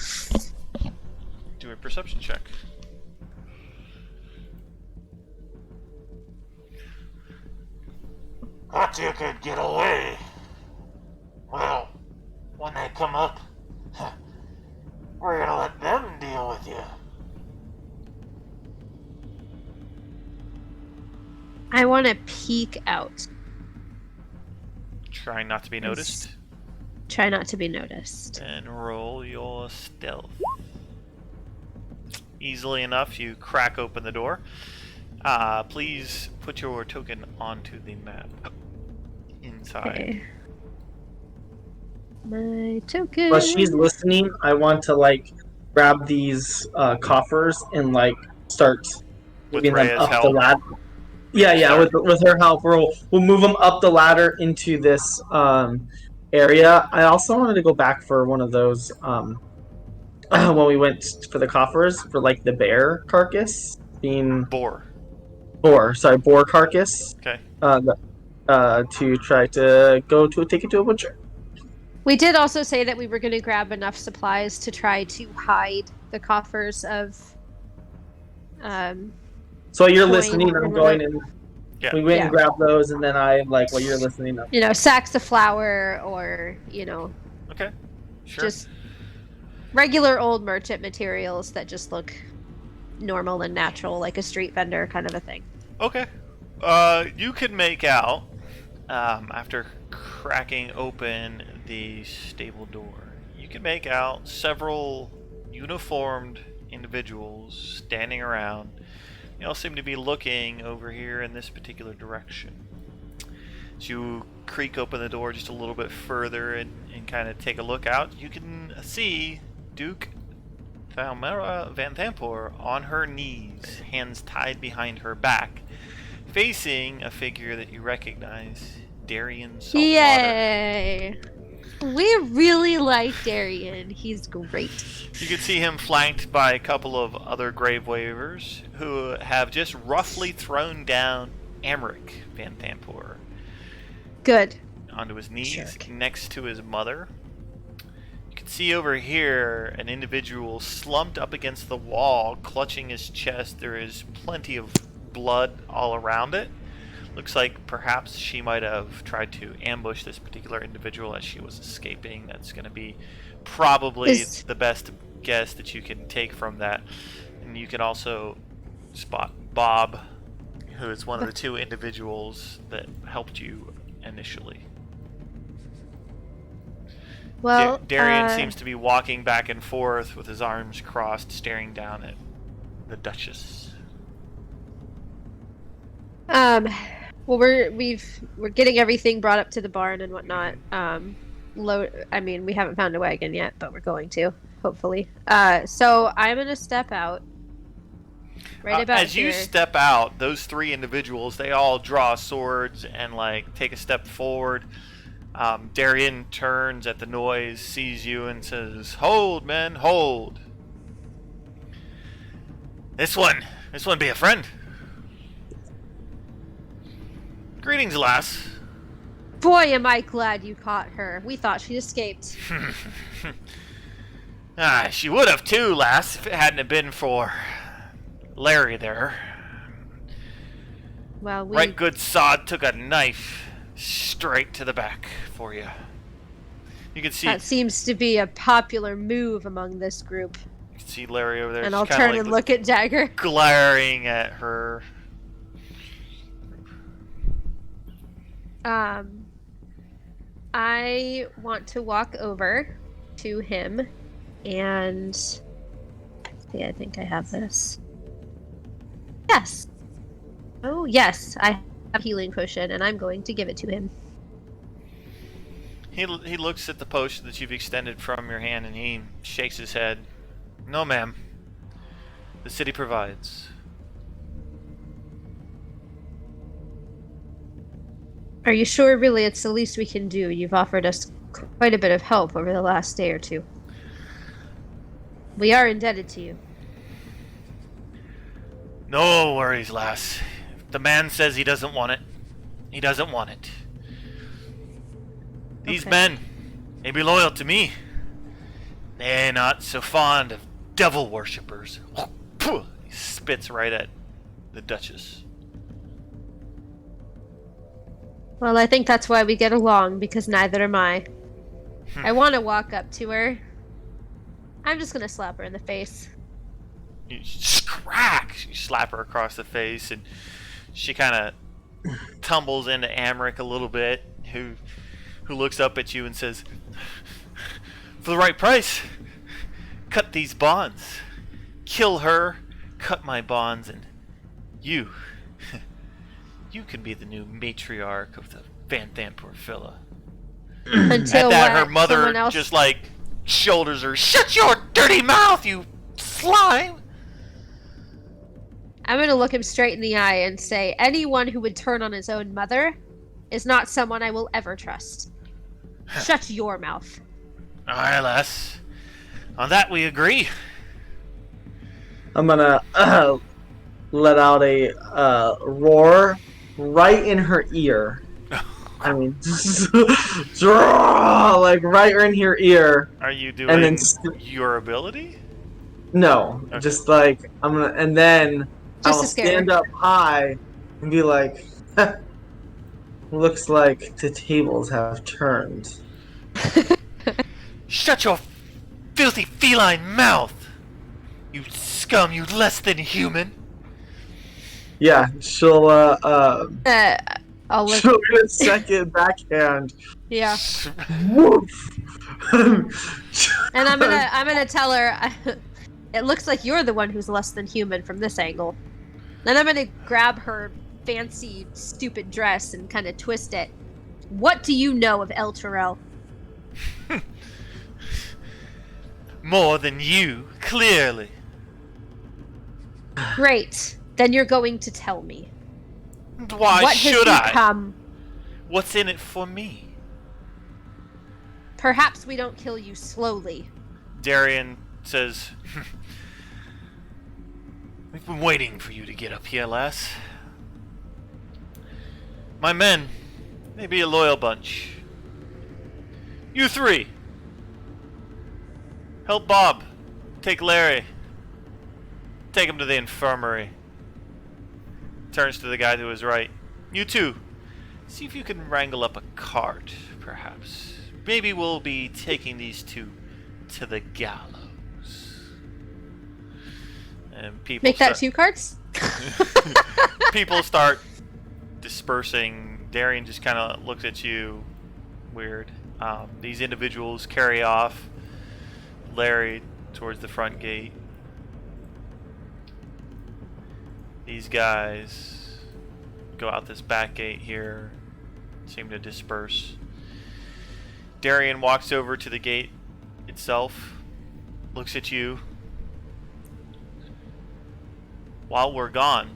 Do a perception check. Thought you could get away. Well, when they come up, we're gonna let them deal with you. I want to peek out. Trying not to be noticed. Try not to be noticed. And roll your stealth. Easily enough, you crack open the door. Please put your token onto the map inside. Okay. My token. While she's listening, I want to like grab these coffers and like start With moving them Rhea's up the help? ladder. We're gonna Yeah. start- With her help, we'll move them up the ladder into this area. I also wanted to go back for one of those when we went for the coffers for like the bear carcass being Boar. boar carcass. Okay. To try to take it to a butcher. We did also say that we were going to grab enough supplies to try to hide the coffers of. So you're Coin listening. I'm and going whatever. and Yeah. we went Yeah. and grabbed those, and then I like while you're listening. Sacks of flour or Okay. Sure. just regular old merchant materials that just look normal and natural, like a street vendor kind of a thing. Okay. You can make out, after cracking open the stable door, you can make out several uniformed individuals standing around. They all seem to be looking over here in this particular direction. As you creak open the door just a little bit further and kind of take a look out, you can see Duke Thalmera Van Thampor on her knees, hands tied behind her back, facing a figure that you recognize, Darian Saltwater. Yay! We really like Darian. He's great. You can see him flanked by a couple of other grave wavers who have just roughly thrown down Amric Van Thampor Good. onto his knees Jerk. next to his mother. You can see over here an individual slumped up against the wall, clutching his chest. There is plenty of blood all around it. Looks like perhaps she might have tried to ambush this particular individual as she was escaping. That's going to be probably the best guess that you can take from that. And you can also spot Bob, who is one of the two individuals that helped you initially. Well, Darian seems to be walking back and forth with his arms crossed, staring down at the Duchess. well, we're getting everything brought up to the barn and whatnot. We haven't found a wagon yet, but we're going to, hopefully. So I'm gonna step out. Right about as here. you step out, those three individuals, they all draw swords and take a step forward. Darian turns at the noise, sees you, and says, "Hold, men, hold. This one be a friend. Greetings, lass." Boy, am I glad you caught her. We thought she escaped. She would have too, lass, if it hadn't have been for Larry there. Well, we Right good sod took a knife straight to the back for you. You can see that seems to be a popular move among this group. you can see Larry over there. And just I'll kinda turn and look at Dagger. glaring at her. I want to walk over to him and see, I think I have this. Yes. Oh, yes, I have a healing potion and I'm going to give it to him. He looks at the potion that you've extended from your hand and he shakes his head. "No, ma'am. The city provides." Are you sure really it's the least we can do? You've offered us quite a bit of help over the last day or two. We are indebted to you. No worries, lass. If the man says he doesn't want it, he doesn't want it. These Okay. men, they be loyal to me. They're not so fond of devil worshippers. He spits right at the Duchess. Well, I think that's why we get along, because neither am I. I want to walk up to her. I'm just going to slap her in the face. You crack! You slap her across the face, and she kind of tumbles into Amric a little bit, who looks up at you and says, "For the right price, cut these bonds. Kill her, cut my bonds, and you You can be the new matriarch of the Van Thampur Villa. Until At that, what? her mother Someone else... just like shoulders her. Shut your dirty mouth, you slime! I'm gonna look him straight in the eye and say, anyone who would turn on his own mother is not someone I will ever trust. Shut your mouth. Alright, lass. On that we agree. I'm gonna let out a roar right in her ear. I mean, like right in her ear. Are you And doing then your ability? no, Okay. just like I'm gonna, and then I Just will to scare stand her. up high and be like, "Looks like the tables have turned." Shut your filthy feline mouth! You scum, you less than human! Yeah, she'll I'll look. she'll get a second backhand. Yeah. Woof. And I'm gonna tell her, it looks like you're the one who's less than human from this angle. Then I'm gonna grab her fancy, stupid dress and kind of twist it. What do you know of El Terrell? More than you, clearly. Great. Then you're going to tell me. Why What should has I? become? What's in it for me? Perhaps we don't kill you slowly. Darian says, we've been waiting for you to get up here, lass. My men, they be a loyal bunch. You three, help Bob. Take Larry. Take him to the infirmary. Turns to the guy to his right. You two, see if you can wrangle up a cart, perhaps. Maybe we'll be taking these two to the gallows. And people Make that 2 cards? people start dispersing. Darian just kind of looks at you weird. These individuals carry off Larry towards the front gate. These guys go out this back gate here, seem to disperse. Darian walks over to the gate itself, looks at you. While we're gone,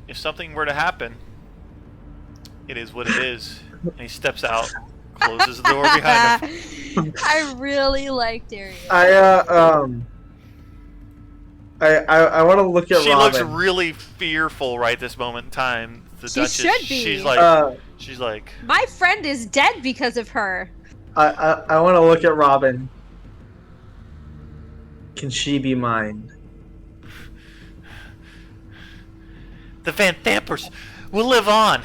if something were to happen, it is what it is. And he steps out, closes the door behind him. I really like Darian. I want to look at She Robin. looks really fearful right this moment in time. The She Duchess, should be. she's like, My friend is dead because of her. I want to look at Robin. Can she be mine? the Van Thampers will live on.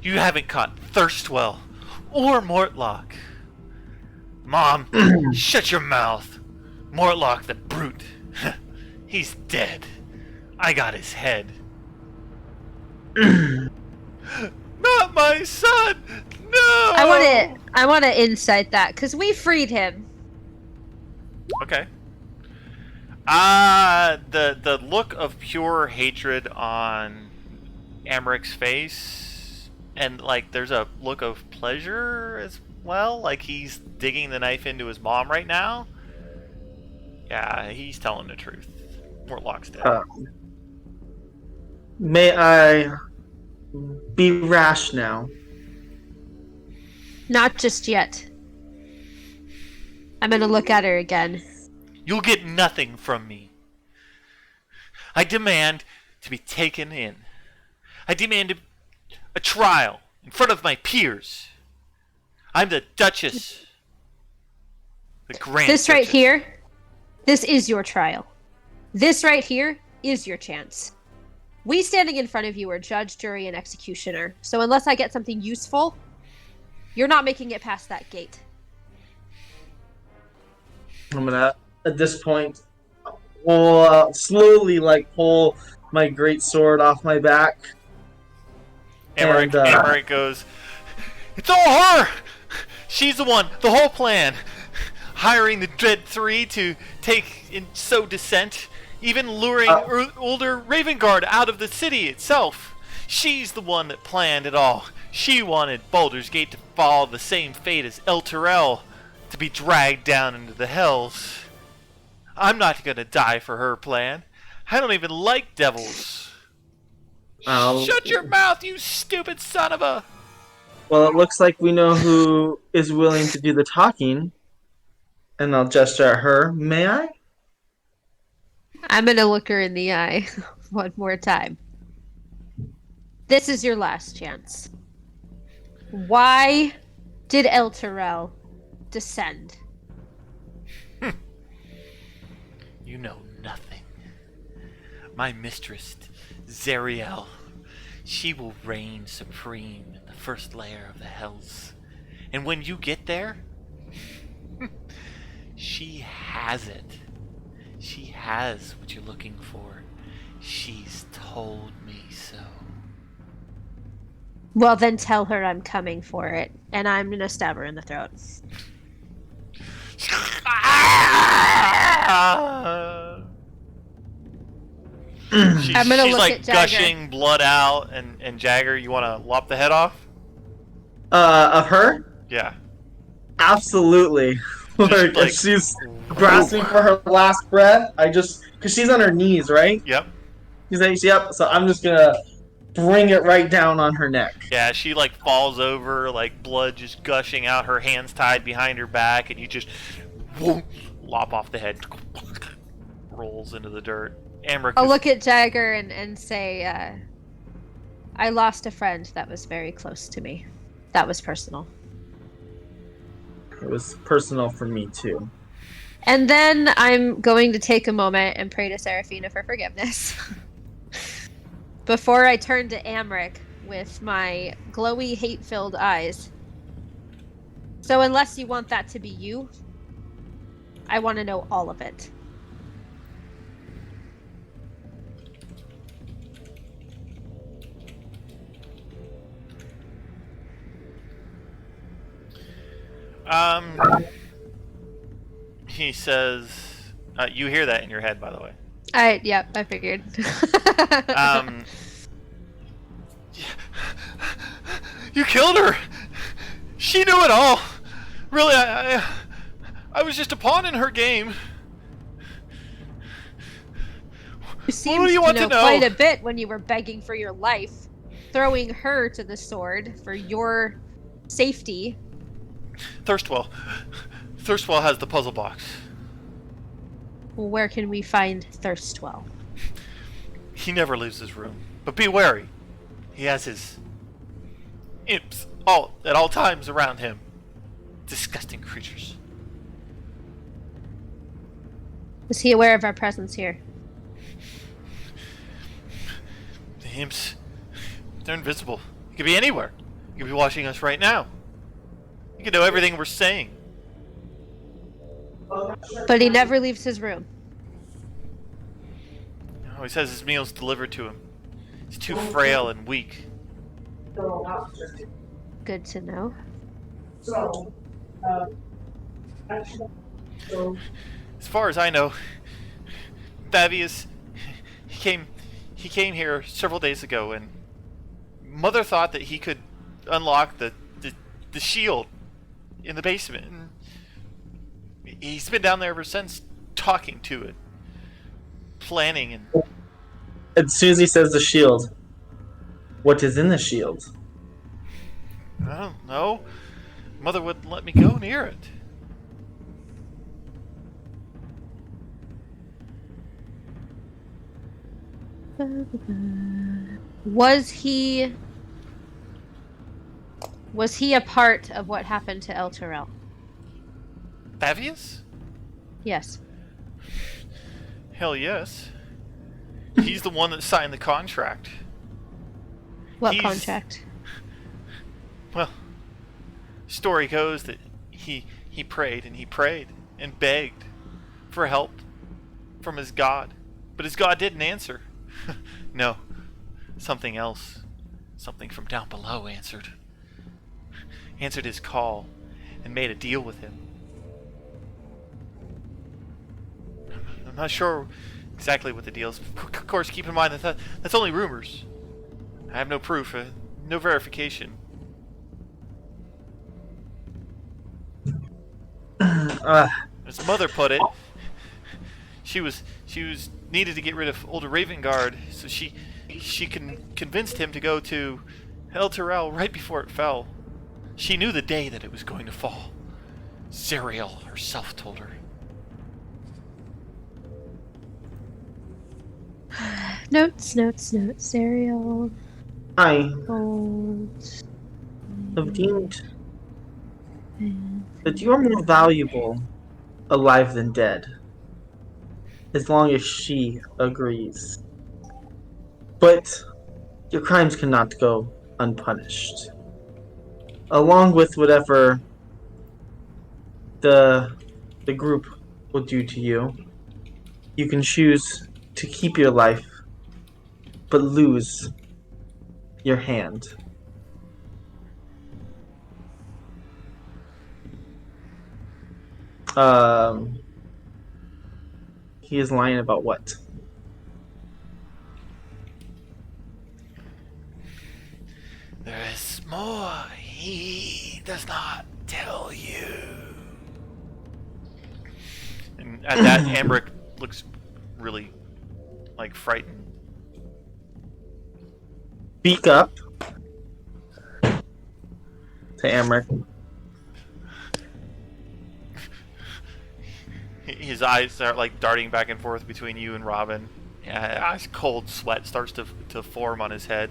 You haven't caught Thirstwell or Mortlock. Mom, shut your mouth. Mortlock the brute. He's dead. I got his head. Not my son. No. I want to insight that because we freed him. Okay. The look of pure hatred on Emmeric's face, and like there's a look of pleasure as well, like he's digging the knife into his mom right now. Yeah, he's telling the truth. Mortlock's dead. May I be rash now? Not just yet. I'm gonna look at her again. You'll get nothing from me. I demand to be taken in. I demand a trial in front of my peers. I'm the Duchess. The Grand This right Duchess. here, this is your trial. This right here is your chance. We standing in front of you are judge, jury, and executioner. So unless I get something useful, you're not making it past that gate. I'm gonna, at this point, slowly pull my great sword off my back. Emmerich goes, it's all her! She's the one, the whole plan. Hiring the Dread Three to take and sow dissent, even luring older Ravengard out of the city itself. She's the one that planned it all. She wanted Baldur's Gate to follow the same fate as El Terrell, to be dragged down into the hells. I'm not gonna die for her plan. I don't even like devils. Shut your mouth, you stupid son of a... Well, it looks like we know who is willing to do the talking. And I'll gesture at her. May I? I'm gonna look her in the eye one more time. This is your last chance. Why did El Terrell descend? You know nothing. My mistress, Zariel, she will reign supreme in the first layer of the hells. And when you get there, she has it. She has what you're looking for. She's told me so. Well, then tell her I'm coming for it, and I'm gonna stab her in the throat. I'm gonna she's look like at Jagger. gushing blood out, and Jagger, you want to lop the head off? Of her? Yeah. Absolutely. Like, like- if she's grasping for her last breath, because she's on her knees, right? Yep. She's like, yep, so I'm just gonna bring it right down on her neck. Yeah, she like falls over, like blood just gushing out, her hands tied behind her back, and you just whoop, lop off the head. Rolls into the dirt. Amric I'll is- look at Jagger and say, I lost a friend that was very close to me. That was personal. It was personal for me, too. And then I'm going to take a moment and pray to Seraphina for forgiveness. Before I turn to Amric with my glowy, hate-filled eyes. So unless you want that to be you, I want to know all of it. He says, you hear that in your head, by the way. Yep, I figured. You killed her! She knew it all! Really, I was just a pawn in her game. You seemed do you want to know to know? quite a bit when you were begging for your life, throwing her to the sword for your safety. Thirstwell. Thirstwell has the puzzle box. Where can we find Thirstwell? He never leaves his room. But be wary. He has his imps at all times around him. Disgusting creatures. Is he aware of our presence here? The imps, they're invisible. He could be anywhere. He could be watching us right now. He could know everything we're saying. But he never leaves his room. He always has his meals delivered to him. He's too frail and weak. Good to know. As far as I know, Thavius, he came here several days ago, and Mother thought that he could unlock the shield in the basement. And he's been down there ever since, talking to it, planning, and As soon as he says the shield, what is in the shield? I don't know. Mother wouldn't let me go near it. Was he a part of what happened to El Terrell? Thavius? Yes. Hell yes. He's the one that signed the contract. What He's- contract? Well, story goes that he prayed and he prayed and begged for help from his god. But his god didn't answer. No. Something else. Something from down below answered. Answered his call and made a deal with him. I'm not sure exactly what the deal is. Of course, keep in mind that that's only rumors. I have no proof, no verification. Uh, As mother put it, she was needed to get rid of older Ravengard, so she convinced him to go to El Terrell right before it fell. She knew the day that it was going to fall. Zariel herself told her. Notes, notes, notes. Serial. I Gold. have deemed that you are more valuable alive than dead, as long as she agrees. But your crimes cannot go unpunished. Along with whatever the group will do to you, you can choose to keep your life, but lose your hand. Um, he is lying about what? There is more he does not tell you. And at that, Ambrick looks really, like, frightened. Speak up to Amric. His eyes are, like, darting back and forth between you and Robin. Ice cold sweat starts to form on his head.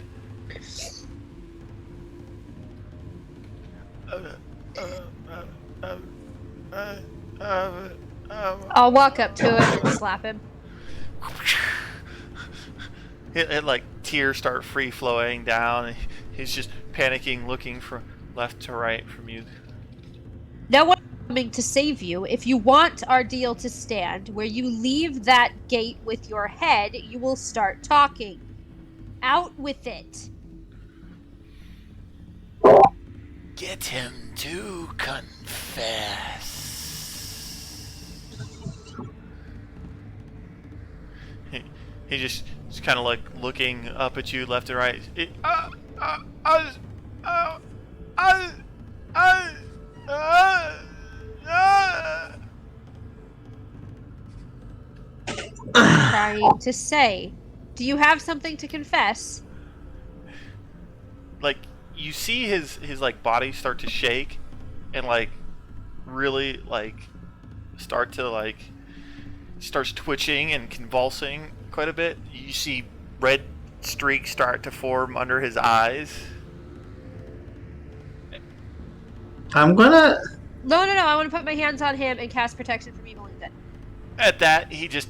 I'll walk up to him and slap him. Like tears start free flowing down. He's just panicking, looking from left to right from you. No one is coming to save you. If you want our deal to stand, where you leave that gate with your head, you will start talking. Out with it. Get him to confess. He just kind of like looking up at you left and right. Trying to say, do you have something to confess? Like you see his like body start to shake and like really like start to like starts twitching and convulsing quite a bit. You see red streaks start to form under his eyes. I'm gonna. No. I want to put my hands on him and cast protection from evil and good. At that, he just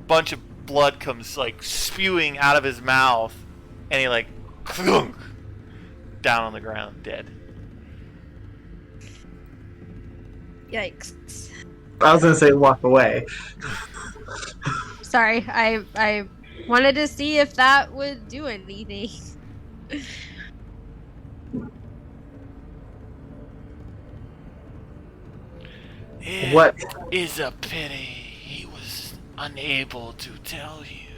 bunch of blood comes like spewing out of his mouth, and he like clunk, down on the ground dead. Yikes. I was gonna say walk away. Sorry, I wanted to see if that would do anything. What? Is a pity he was unable to tell you.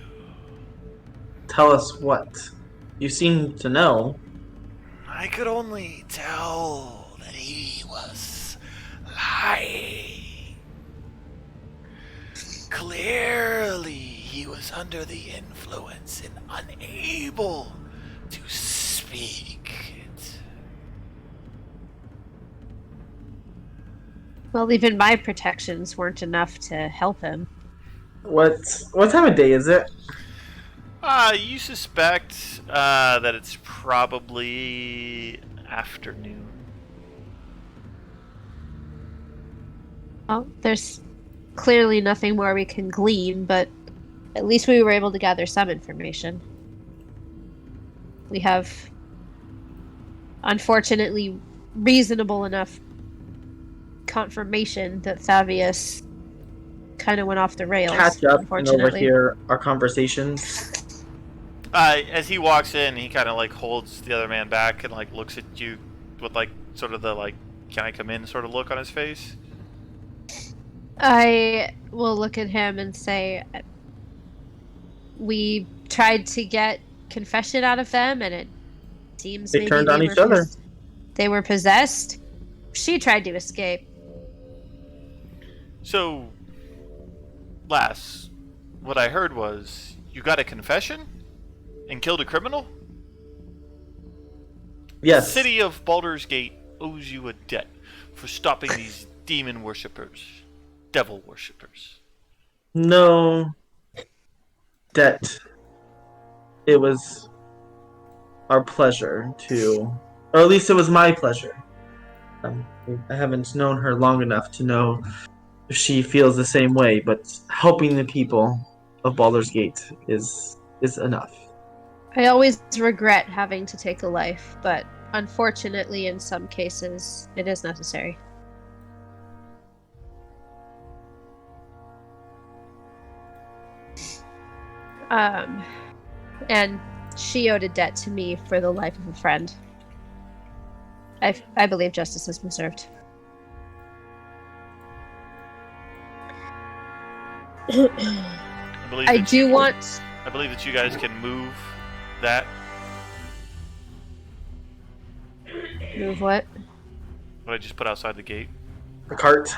Tell us what. You seem to know. I could only tell that he was lying. Clearly, he was under the influence and unable to speak it. Well, even my protections weren't enough to help him. What time of day is it? You suspect that it's probably afternoon. Well, there's clearly nothing more we can glean, but at least we were able to gather some information. We have, unfortunately, reasonable enough confirmation that Thavius kind of went off the rails. Catch up and unfortunately. overhear our conversations. As he walks in, he kind of like holds the other man back and like looks at you with like sort of the like, "Can I come in?" sort of look on his face. I will look at him and say, we tried to get confession out of them, and it seems They maybe turned on each other. They were possessed. She tried to escape. So, Lass, what I heard was you got a confession and killed a criminal? Yes. The city of Baldur's Gate owes you a debt for stopping these demon worshippers, devil worshippers. No debt. It was our pleasure to, or at least it was my pleasure. I haven't known her long enough to know if she feels the same way, but helping the people of Baldur's Gate is enough. I always regret having to take a life, but unfortunately, in some cases, it is necessary. And she owed a debt to me for the life of a friend. I believe justice has been served. I believe I that do you- want. I believe that you guys can move that. Move what? What I just put outside the gate. The cart.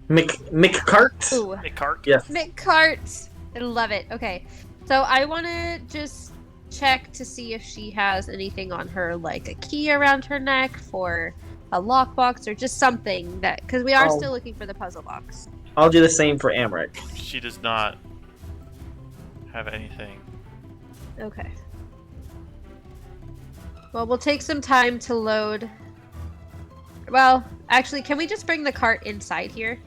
Mick cart. Ooh, A cart. Yes. McCart. I love it. Okay, so I want to just check to see if she has anything on her, like a key around her neck for a lockbox or just something that, because we are Oh. still looking for the puzzle box. I'll do the same for Amric. She does not have anything. Okay. Well, we'll take some time to load. Well, actually, can we just bring the cart inside here?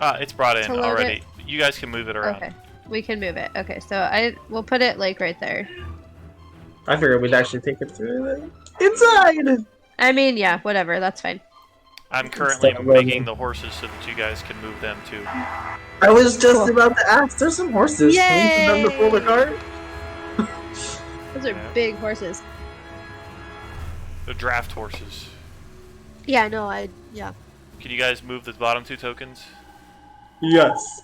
It's brought in To load already. You guys can move it around. Okay, we can move it. Okay, so we'll put it like right there. I figured we'd actually take it through the inside. I mean, yeah, whatever. That's fine. I'm currently Instead of loading. making the horses so that you guys can move them too. I was just about to ask. There's some horses. Can we put them to pull the cart? Those are Yeah. big horses. The draft horses. Yeah, no, yeah. Can you guys move the bottom two tokens? Yes.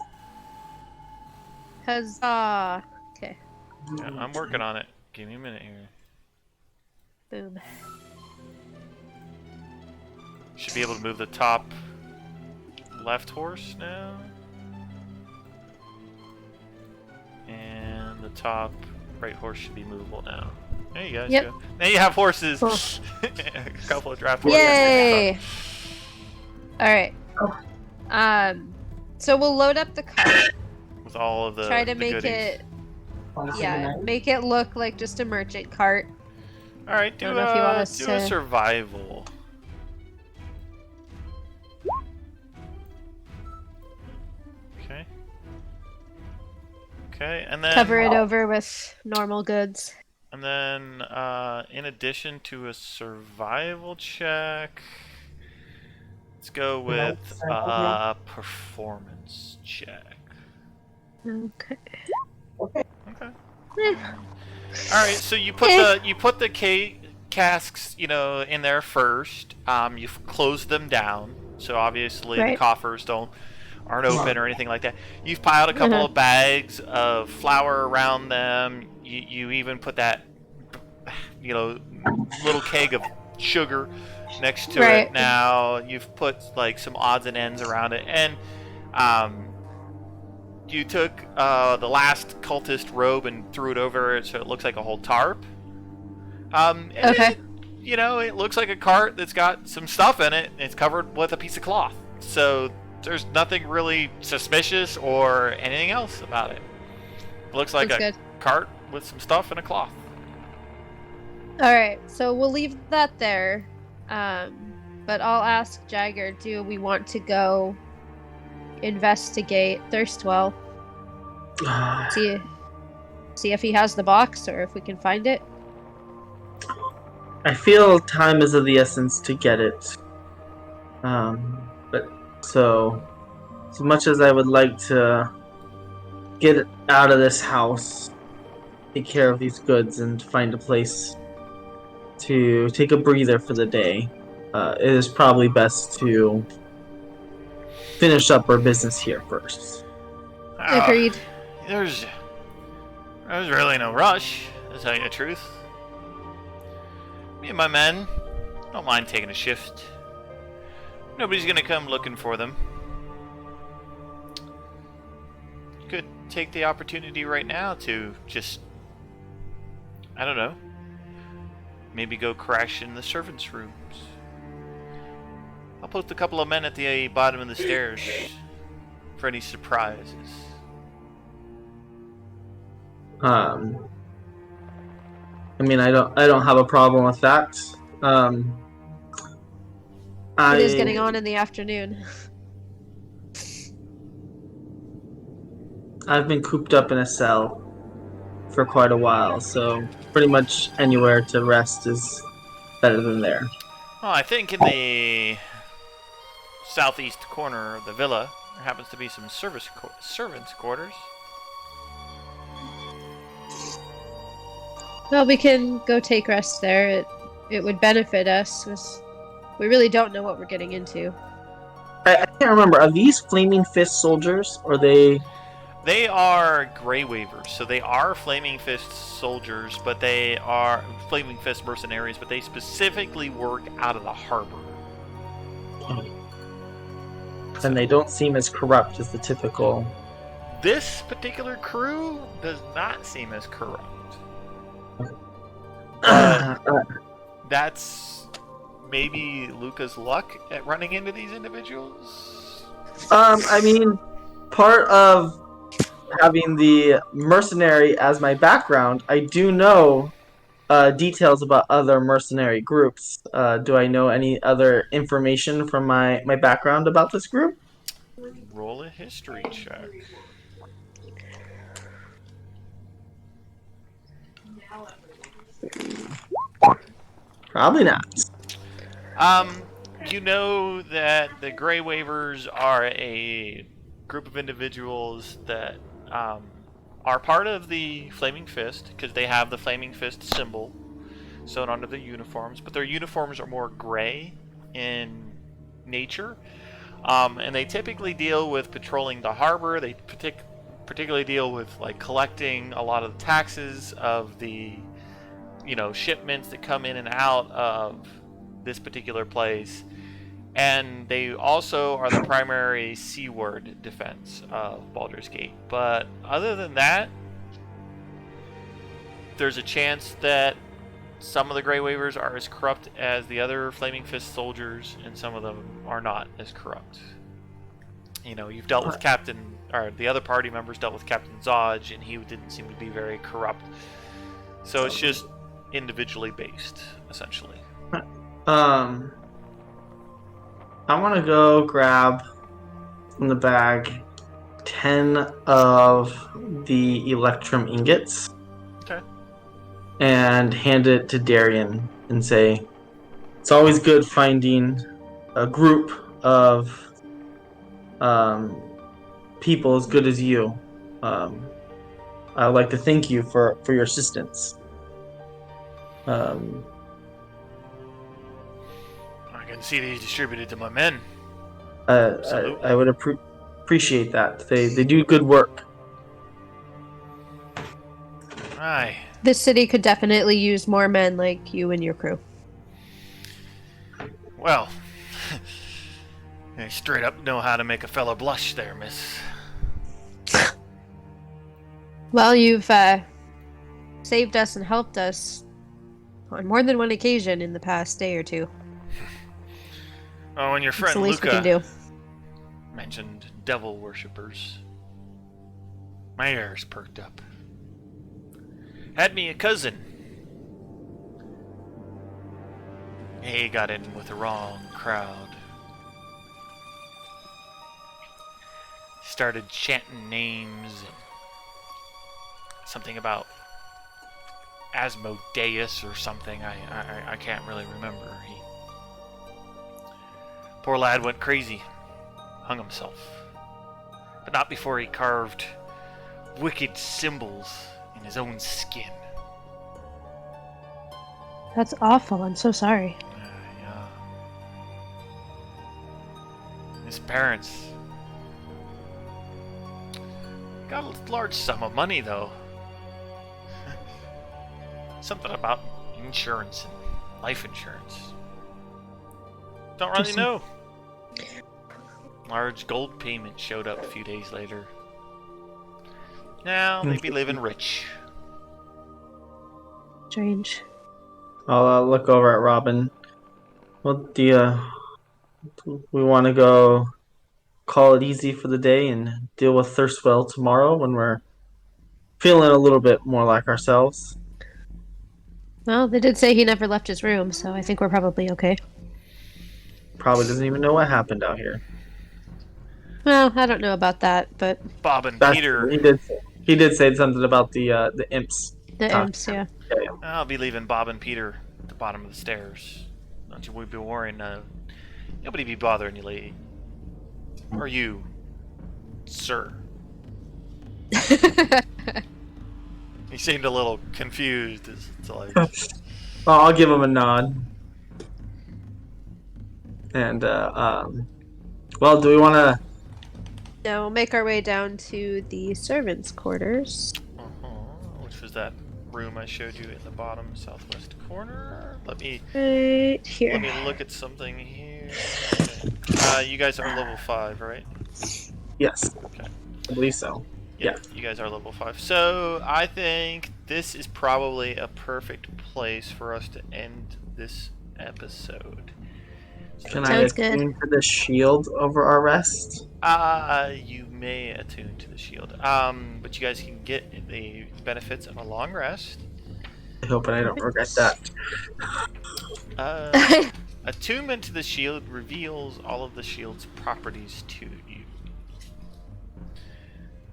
Huzzah. Okay, Yeah, I'm working on it. Give me a minute here. boom. Should be able to move the top left horse now. And the top right horse should be movable now. There you guys Yep. go. Now you have horses. Cool. A couple of draft horses. Yay! All right. Oh. So we'll load up the cart. With all of the Try to the make goodies. it, make it look like just a merchant cart. All right, do Don't know if you want us do a to- survival. Okay. Okay, and then Cover it over with normal goods. And then, in addition to a survival check, let's go with a performance check. Okay. Okay. Eh. All right. So you put the casks, in there first. You've closed them down, so obviously the Right. coffers aren't open or anything like that. You've piled a couple of bags of flour around them. You even put that, little keg of sugar next to Right. it. Now you've put like some odds and ends around it, and you took the last cultist robe and threw it over it so it looks like a whole tarp. And Okay. it looks like a cart that's got some stuff in it, and it's covered with a piece of cloth. So there's nothing really suspicious or anything else about it. It looks like That's a good. cart with some stuff and a cloth. All right. So we'll leave that there. But I'll ask Jagger, do we want to go investigate Thirstwell? See if he has the box or if we can find it. I feel time is of the essence to get it. But so, as much as I would like to get out of this house, take care of these goods, and find a place to take a breather for the day, it is probably best to finish up our business here first. Agreed. There's really no rush. to tell you the truth. Me and my men don't mind taking a shift. Nobody's gonna come looking for them. Could take the opportunity right now to just, I don't know, maybe go crash in the servants' rooms. I'll post a couple of men at the bottom of the stairs for any surprises. I mean, I don't have a problem with that. It is getting on in the afternoon. I've been cooped up in a cell for quite a while, so pretty much anywhere to rest is better than there. Oh, I think in the southeast corner of the villa there happens to be some servants' quarters. Well, we can go take rest there. It would benefit us, because we really don't know what we're getting into. I can't remember. Are these Flaming Fist soldiers, or they? They are Grey Waivers, so they are Flaming Fist soldiers, but they are Flaming Fist mercenaries, but they specifically work out of the harbor. And they don't seem as corrupt as the typical. This particular crew does not seem as corrupt. That's maybe Luca's luck at running into these individuals. I mean, part of having the mercenary as my background, I do know details about other mercenary groups. Do I know any other information from my background about this group? Roll a history check. Probably not. You know that the Grey Waivers are a group of individuals that are part of the Flaming Fist, because they have the Flaming Fist symbol sewn onto their uniforms, but their uniforms are more gray in nature, and they typically deal with patrolling the harbor. They particularly deal with like collecting a lot of the taxes of the shipments that come in and out of this particular place, and they also are the primary seaward defense of Baldur's Gate. But other than that, there's a chance that some of the Grey Waivers are as corrupt as the other Flaming Fist soldiers, and some of them are not as corrupt. You've dealt with the other party members dealt with Captain Zodge, and he didn't seem to be very corrupt. So it's just individually based, essentially. I want to go grab from the bag 10 of the Electrum ingots. Okay. And hand it to Darian and say, it's always good finding a group of people as good as you. I'd like to thank you for your assistance. I can see these distributed to my men. I would appreciate that. They do good work. Aye. This city could definitely use more men like you and your crew. Well, you straight up know how to make a fella blush there, miss. Well, you've saved us and helped us on more than one occasion in the past day or two. Oh, and your That's friend the least we Luca can do. mentioned devil worshippers. My ears perked up. Had me a cousin. He got in with the wrong crowd. Started chanting names and something about Asmodeus or something. I can't really remember. Poor lad went crazy. Hung himself. But not before he carved wicked symbols in his own skin. That's awful. I'm so sorry. Yeah. His parents got a large sum of money, though. Something about insurance and life insurance. Don't really know. Large gold payment showed up a few days later. Now they be living rich. Strange. I'll look over at Robin. Well, we want to go call it easy for the day and deal with Thirstwell tomorrow when we're feeling a little bit more like ourselves. Well, they did say he never left his room, so I think we're probably okay. Probably doesn't even know what happened out here. Well, I don't know about that, but Bob and That's Peter. true. He did say something about the imps. the Talk. imps, yeah. Yeah. I'll be leaving Bob and Peter at the bottom of the stairs. Don't you be worrying. Nobody be bothering you, lady. Or you, sir. He seemed a little confused. It's like, Well, I'll give him a nod. And well, do we want to? Now we'll make our way down to the servants' quarters. which was that room I showed you in the bottom southwest corner? Let me Right here. let me look at something here. You guys are level 5, right? Yes, Okay. I believe so. Yeah. You guys are level 5. So I think this is probably a perfect place for us to end this episode. Can Sounds I good. attune to the shield over our rest? You may attune to the shield. But you guys can get the benefits of a long rest. I hope I don't regret that. Attunement to the shield reveals all of the shield's properties to you.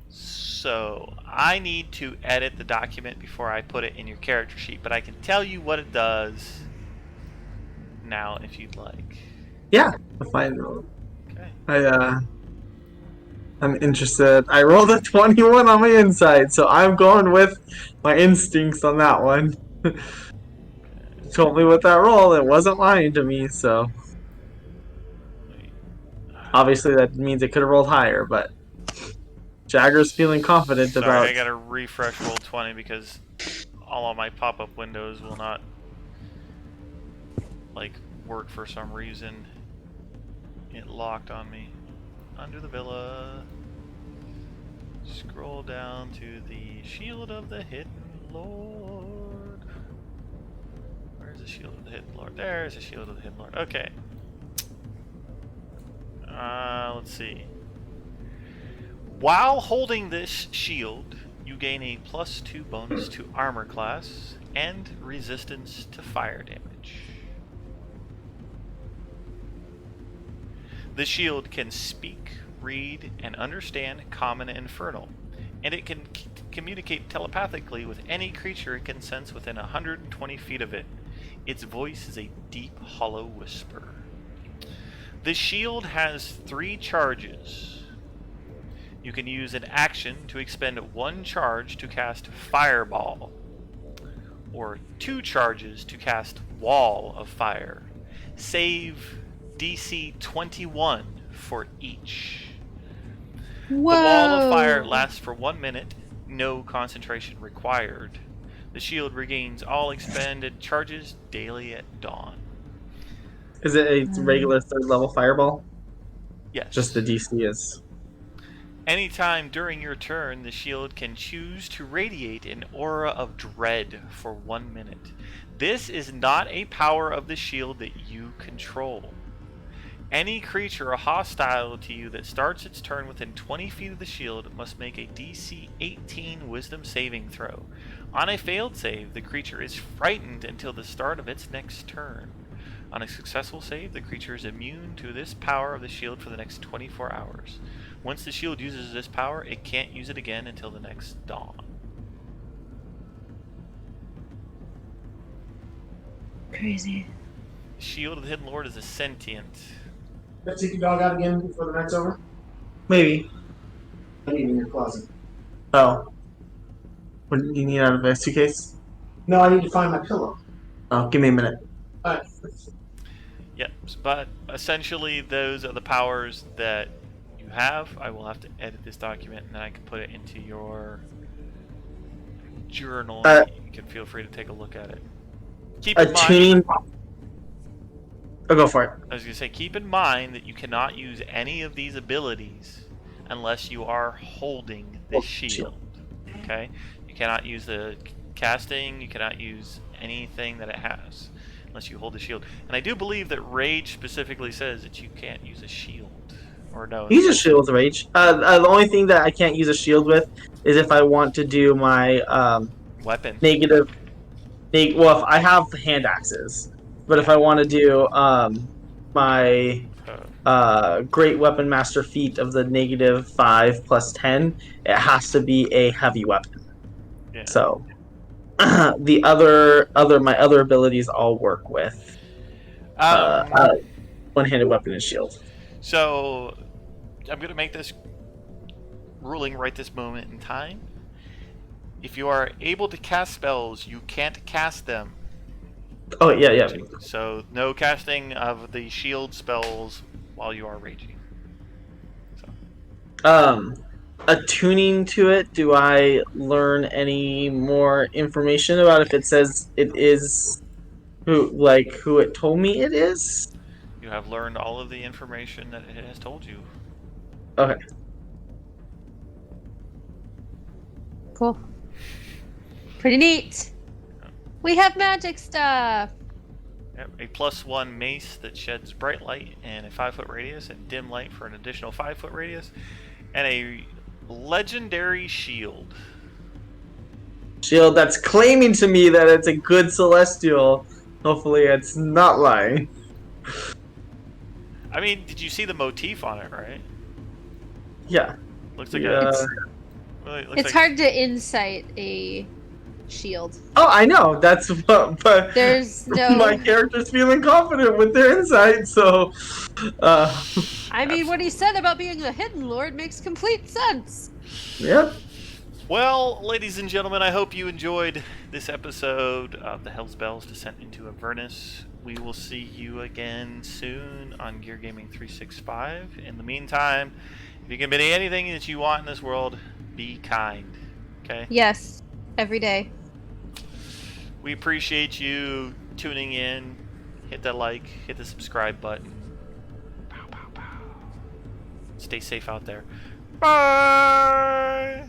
So, I need to edit the document before I put it in your character sheet, but I can tell you what it does now if you'd like. Yeah, fine. Okay. I'm interested. I rolled a 21 on my inside, so I'm going with my instincts on that one. Told me with that roll, it wasn't lying to me, so obviously that means it could have rolled higher, but Jagger's feeling confident Sorry, about. I gotta refresh roll 20 because all of my pop-up windows will not work for some reason. It locked on me. Under the villa. Scroll down to the Shield of the Hidden Lord. Where's the Shield of the Hidden Lord? There's the Shield of the Hidden Lord. Okay. Let's see. While holding this shield, you gain a +2 bonus to armor class and resistance to fire damage. The shield can speak, read, and understand Common and Infernal, and it can communicate telepathically with any creature it can sense within 120 feet of it. Its voice is a deep, hollow whisper. The shield has 3 charges. You can use an action to expend 1 charge to cast Fireball, or 2 charges to cast Wall of Fire. Save DC 21 for each. Whoa. The Wall of Fire lasts for 1 minute, no concentration required. The shield regains all expended charges daily at dawn. Is it a regular 3rd level fireball? Yes. Just the DC is. Anytime during your turn, the shield can choose to radiate an aura of dread for 1 minute. This is not a power of the shield that you control. Any creature hostile to you that starts its turn within 20 feet of the shield must make a DC 18 Wisdom saving throw. On a failed save, the creature is frightened until the start of its next turn. On a successful save, the creature is immune to this power of the shield for the next 24 hours. Once the shield uses this power, it can't use it again until the next dawn. Crazy. Shield of the Hidden Lord is a sentient. Let's take your dog out again before the night's over. Maybe. I need it in your closet. Oh. What do you need out of a suitcase? No, I need to find my pillow. Oh, give me a minute. Alright. Yep, but essentially those are the powers that you have. I will have to edit this document and then I can put it into your journal, Uh, you can feel free to take a look at it. Keep A in mind, tuning. Oh, go for it. I was going to say, keep in mind that you cannot use any of these abilities unless you are holding the shield. Okay? You cannot use the casting, you cannot use anything that it has unless you hold the shield. And I do believe that Rage specifically says that you can't use a shield. Or no, Use a it's shield with rage. The only thing that I can't use a shield with is if I want to do my weapon. negative. Well, if I have hand axes, but if I want to do my great weapon master feat of the -5 plus 10, it has to be a heavy weapon. Yeah. So the my other abilities all work with Um, one-handed weapon and shield. so I'm going to make this ruling right this moment in time. If you are able to cast spells, you can't cast them. Oh yeah, yeah. Raging. So no casting of the shield spells while you are raging. So. Attuning to it. Do I learn any more information about if it says it is who it told me it is? You have learned all of the information that it has told you. Okay. Cool. Pretty neat. We have magic stuff. Yep, a +1 mace that sheds bright light and a 5-foot radius, and dim light for an additional 5-foot radius, and a legendary shield. Shield that's claiming to me that it's a good celestial. Hopefully, it's not lying. I mean, did you see the motif on it, right? Yeah. Looks like Yeah. It's hard to insight a shield. Oh, I know. That's what. But There's no. my character's feeling confident with their insight, so. I mean, what he said about being a hidden lord makes complete sense. Yep. Well, ladies and gentlemen, I hope you enjoyed this episode of the Hell's Bells Descent into Avernus. We will see you again soon on Gear Gaming 365. In the meantime, if you can be anything that you want in this world, be kind. Okay? Yes, every day. We appreciate you tuning in. Hit that like, hit the subscribe button. Pow, pow, pow. Stay safe out there. Bye!